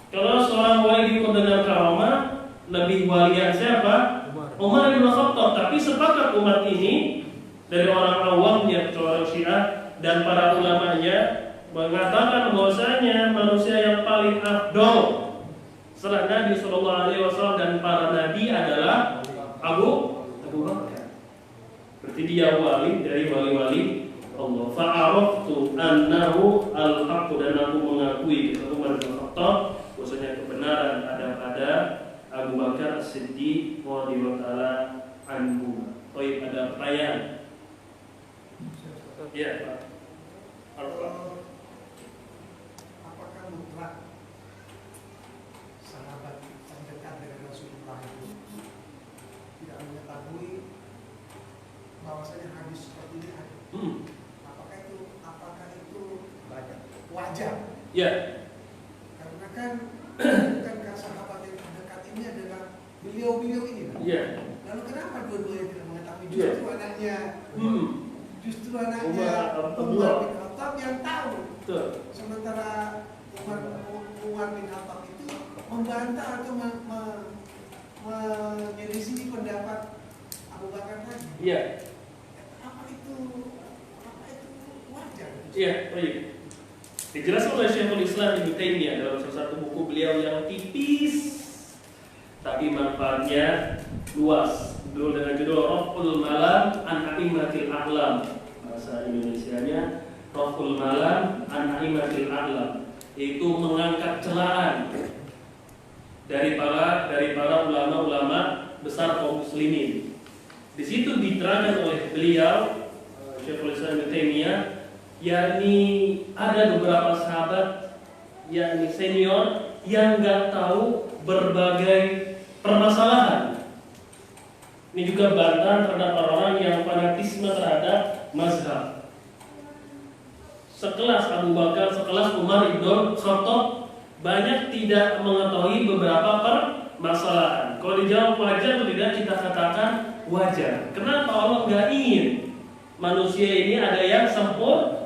Kalau seorang wali diukur dengan karomah, lebih walian siapa? Umar bin Khattab. Tapi sepakat umat ini dari orang awamnya, orang Syiah dan para ulamanya mengatakan bahwasanya manusia yang paling afdol setelah Nabi SAW dan para nabi adalah Abu Bakar. Berarti dia wali dari wali-wali Allah. Fa'araftu annahu al-haqq, dan aku mengakui Umar bin Khattab bahwasanya kebenaran ada pada Abu Bakar As-Siddiq radhiyallahu taala anhu. Baik, ada pertanyaan? Ya, Pak.
Apakah mutlak sahabat yang dekat dengan Rasulullah itu tidak mengetahui bahwasanya hadis seperti ini ada? Apakah itu wajar?
Ya.
Karena kan bukankah sahabat yang dekat ini adalah beliau-beliau ini?
Ya.
Lalu kenapa dua-duanya tidak mengetahui?
Ya.
Justru anaknya Umar bin Khattab yang tahu.
Betul.
Sementara Umar bin Khattab itu membantah atau menyelisih pendapat Abu Bakar tadi.
Iya.
Apa itu wajar?
Iya, baik. Dijelaskan oleh Syekhul Islam Ibnu Taimiyah dalam salah satu buku beliau yang tipis tapi manfaatnya luas. Dulu dengan judul Raf'ul Malam an A'immatil A'lam. Bahasa Indonesianya Raf'ul Malam an A'immatil A'lam, yaitu mengangkat celaan dari para ulama-ulama besar kaum muslimin. Di situ diterangkan oleh beliau Syekhul Islam Ibnu Taimiyah, yakni ada beberapa sahabat yakni senior yang nggak tahu berbagai permasalahan. Ini juga bantahan terhadap orang-orang yang fanatisme terhadap mazhab. Sekelas Abu Bakar, sekelas Umar bin Khattab banyak tidak mengetahui beberapa permasalahan. Kalau dijawab wajar atau tidak, kita katakan wajar. Kenapa Allah nggak ingin manusia ini ada yang sempurna?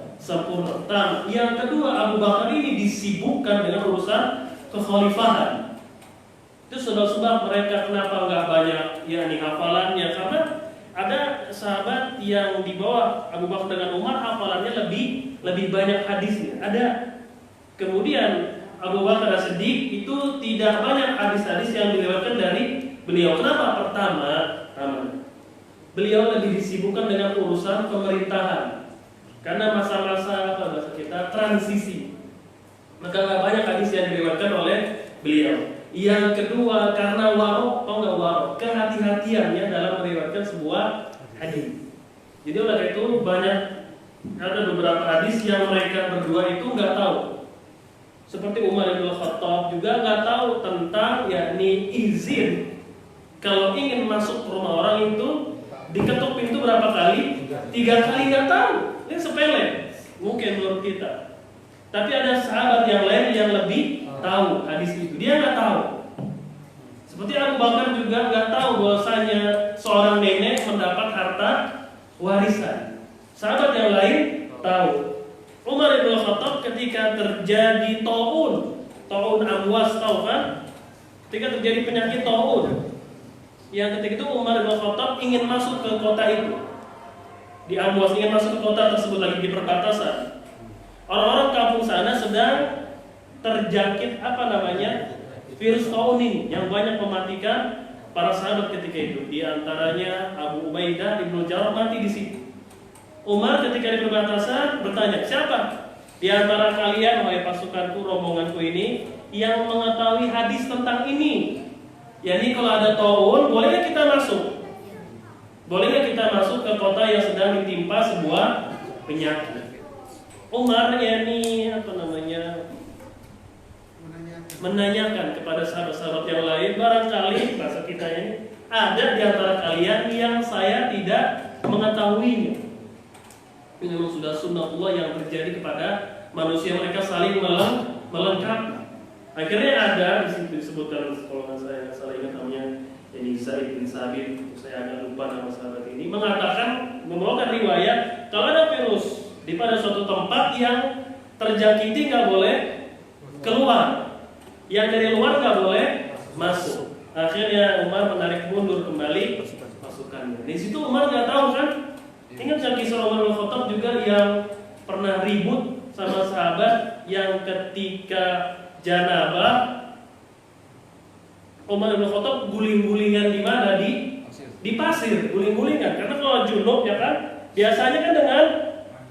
Yang kedua, Abu Bakar ini disibukkan dengan urusan kekhalifahan. Itu sebab mereka kenapa nggak banyak yakni hafalannya, karena ada sahabat yang di bawah Abu Bakar dengan Umar hafalannya lebih banyak hadisnya. Ada. Kemudian Abu Bakar As-Siddiq itu tidak banyak hadis-hadis yang diriwayatkan dari beliau. Kenapa? Pertama, beliau lebih disibukkan dengan urusan pemerintahan. Karena masa-masa kita transisi, maka nggak banyak hadis yang diriwayatkan oleh beliau. Yang kedua, karena kehati-hatiannya dalam meriwayatkan sebuah hadis. Jadi oleh itu banyak ada beberapa hadis yang mereka berdua itu nggak tahu. Seperti Umar bin Khattab juga nggak tahu tentang yakni izin kalau ingin masuk ke rumah orang itu diketuk pintu berapa kali? 3 kali, nggak tahu. Ini sepele mungkin menurut kita. Tapi ada sahabat yang lain yang lebih tahu hadis itu. Dia nggak tahu. Seperti Abu Bakar juga nggak tahu bahwasanya seorang nenek mendapat harta warisan. Sahabat yang lain tahu. Umar bin Khattab ketika terjadi taun amwas, tahu kan? Ketika terjadi penyakit taun, yang ketika itu Umar bin Khattab ingin masuk ke kota itu. Di Amwas, ingin masuk ke kota tersebut, lagi di perbatasan. Orang-orang kampung sana sedang terjangkit virus taun ini yang banyak mematikan para sahabat ketika itu. Di antaranya Abu Ubaidah Ibnu Jarrah mati di situ. Umar ketika di perbatasan bertanya, siapa di antara kalian, wahai pasukanku, rombonganku ini, yang mengetahui hadis tentang ini? Yani kalau ada taun, bolehkah kita masuk? Bolehkah kita masuk ke kota yang sedang ditimpa sebuah penyakit? Umar menanyakan kepada sahabat-sahabat yang lain, barangkali bahasa kita ini ada di antara kalian yang saya tidak mengetahuinya. Ini memang sudah sunnatullah yang terjadi kepada manusia, mereka saling melengkapi. Akhirnya ada di situ disebutkan, kalau saya salah ingat namanya yani Zaid bin Sabit, saya agak lupa nama sahabat ini, mengatakan, membawakan riwayat kalau ada virus di pada suatu tempat yang terjangkiti nggak boleh keluar, yang dari luar nggak boleh masuk. Akhirnya Umar menarik mundur kembali pasukannya. Di situ Umar nggak tahu kan? Ingat yang kisah Umar bin Khattab juga yang pernah ribut sama sahabat yang ketika janabah Umar bin Khattab guling-gulingan di mana? Di pasir, guling-gulingan. Karena kalau junub ya kan biasanya kan dengan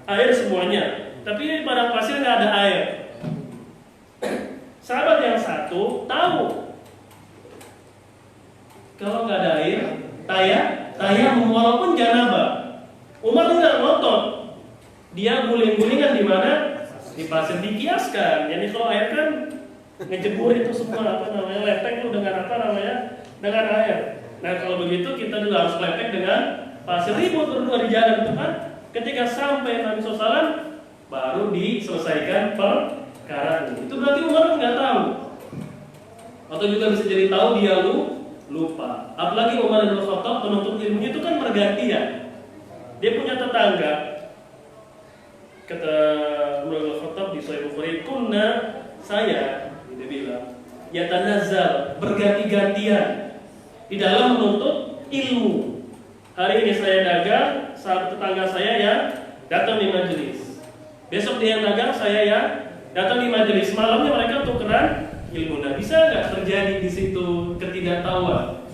air semuanya, tapi di padang pasir nggak ada air. Sahabat yang satu tahu kalau nggak ada air, tayamum walaupun janabah. Umar nggak ngotot, dia guling-gulingan di mana? Di pasir, dikiaskan. Jadi kalau air kan ngejebur itu semua lepek itu dengan apa namanya? Dengan air. Nah kalau begitu kita juga harus lepek dengan pasir, ribut berdua di jalan itu kan. Ketika sampai Nabi SAW baru diselesaikan perkara ini. Itu berarti Umar nggak tahu. Atau juga bisa jadi tahu dia lupa. Apalagi Umar bin Khattab penuntut ilmunya itu kan bergantian. Dia punya tetangga. Kata Umar bin Khattab di Sahih Bukhari, "Kunna saya," dia bilang, "yatanazzal," berganti-gantian di dalam menuntut ilmu. Hari ini saya dagang, saat tetangga saya yang datang di majelis. Besok dia yang dagang, saya yang datang di majelis. Malamnya mereka tukeran ilmu. Nah, bisa nggak terjadi di situ ketidaktahuan?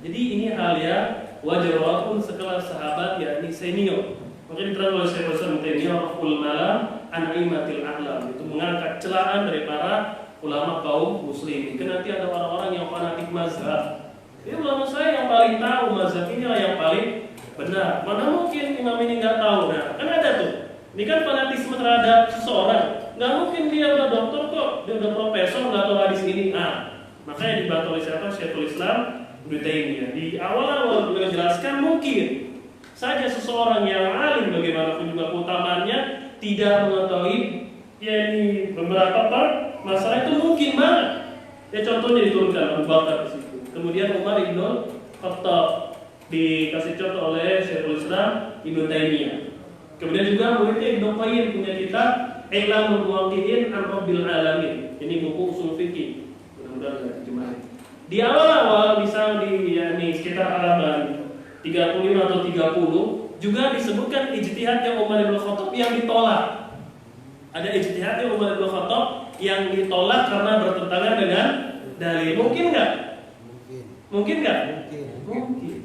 Jadi ini hal yang wajar walaupun sekelas sahabat yakni senior. Mungkin diterang oleh Syekh Hasan Taimiyah Raful Malam an Aimatil A'lam, itu mengangkat celaan dari para ulama kaum muslimin. Kan nanti ada orang-orang yang fanatik mazhab. Ini ulama saya yang paling tahu mazhab inilah yang paling benar. Mana mungkin imam ini nggak tahu? Nah, kan ada tuh. Ini kan fanatisme terhadap seseorang. Nggak mungkin dia udah dokter kok, dia udah profesor nggak tahu hadis ini. Nah, makanya dibantah oleh siapa? Syekhul Islam Ibnu Taimiyah. Di awal-awal beliau jelaskan mungkin saja seseorang yang alim bagaimanapun juga keutamaannya tidak mengetahui yakni beberapa masalah itu mungkin banget. Ya contohnya diturunkan Abu Bakar di situ. Kemudian Umar bin Khattab dikasih contoh oleh Syekhul Islam Ibnu Taimiyah. Kemudian juga muridnya Ibnu Qayyim punya kitab I'lamul Muwaqqi'in an Rabbil Alamin. Ini buku usul fikih. Mudah-mudahan enggak terjemahin. Di awal-awal misal di yakni sekitar halaman 35 atau 30 juga disebutkan ijtihadnya Umar bin Khattab yang ditolak. Ada ijtihadnya Umar bin Khattab yang ditolak karena bertentangan dengan dalil. Mungkin enggak? Mungkin nggak? Mungkin.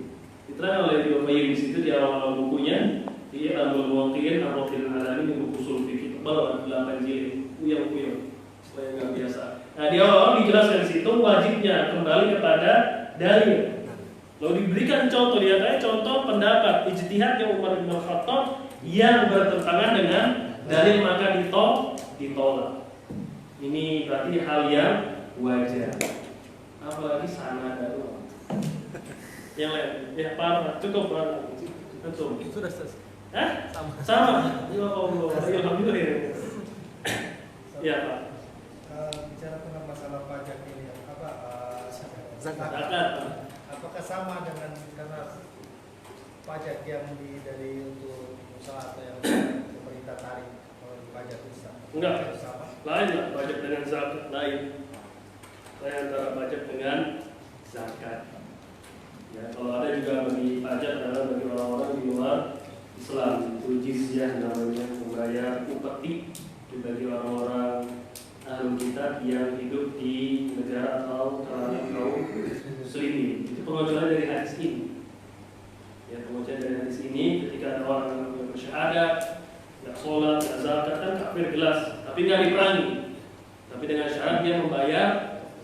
Diterangkan oleh Ibnu Qayyim di situ di awal bukunya, di Al-Mu'allil Muwaqqi'in Ar-Rabbil Alamin, buku usul fikih tebal 8 jilid, uyang-uyang, supaya nggak biasa. Nah di awal dijelaskan di situ wajibnya kembali kepada dalil. Lalu diberikan contoh, diantaranya contoh pendapat ijtihadnya Umar bin Khattab yang bertentangan dengan dalil maka ditolak. Ini berarti hal yang wajar. Apalagi sana ada yang lain, ya parah, cukup parah. Betul.
Sudah selesai.
Sama. Ya Allah, alhamdulillah. Ya Pak.
Bicara tentang masalah pajak ini,
Zakat.
apakah sama dengan karena pajak yang dari untuk usaha atau yang pemerintah tarik kalau pajak besar?
Enggak.
Sama.
Lain lah pajak dengan zakat, lain. Lain antara pajak dengan zakat. Ya, kalau ada juga bagi pajak adalah bagi orang-orang di luar Islam, itu jizyah namanya, membayar upeti bagi orang-orang ahli kitab yang hidup di negara atau kalangan kaum muslimin. Itu pengajaran dari hadis ini. Ya, pengajaran dari hadis ini ketika ada orang yang bersyahadat, nggak sholat, nggak zakat, kan kafir jelas, tapi nggak diperangi. Tapi dengan syarat dia membayar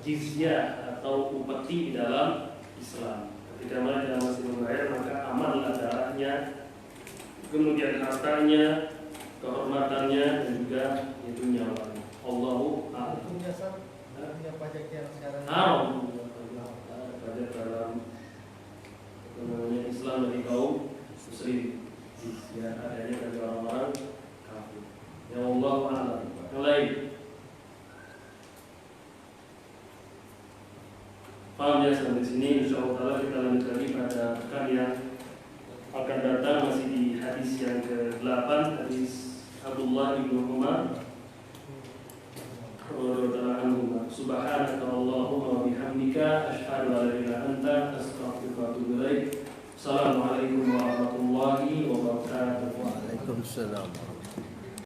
jizyah atau upeti di dalam Islam. Ketika mereka masih membayar maka amanlah darahnya, kemudian hartanya, kehormatannya dan juga itu nyawanya. Allahu a'lam.
Hukumnya pajak yang sekarang
Haram. Pajak terlibat dalam Islam dari kaum muslim, ya adanya dari orang-orang kafir. Ya Allah a'lam. Yang lain. Paham ya sampai sini, insyaallah kita lanjut lagi pada pekan yang akan datang, masih di hadis yang ke-8, hadis Abdullah bin Umar radhiyallahu anhu. Subhanaka Allahumma wa bihamdika asyhadu an la ilaha illa anta astaghfiruka wa atubu ilaik. Assalamualaikum warahmatullahi wabarakatuh.
Waalaikumsalam.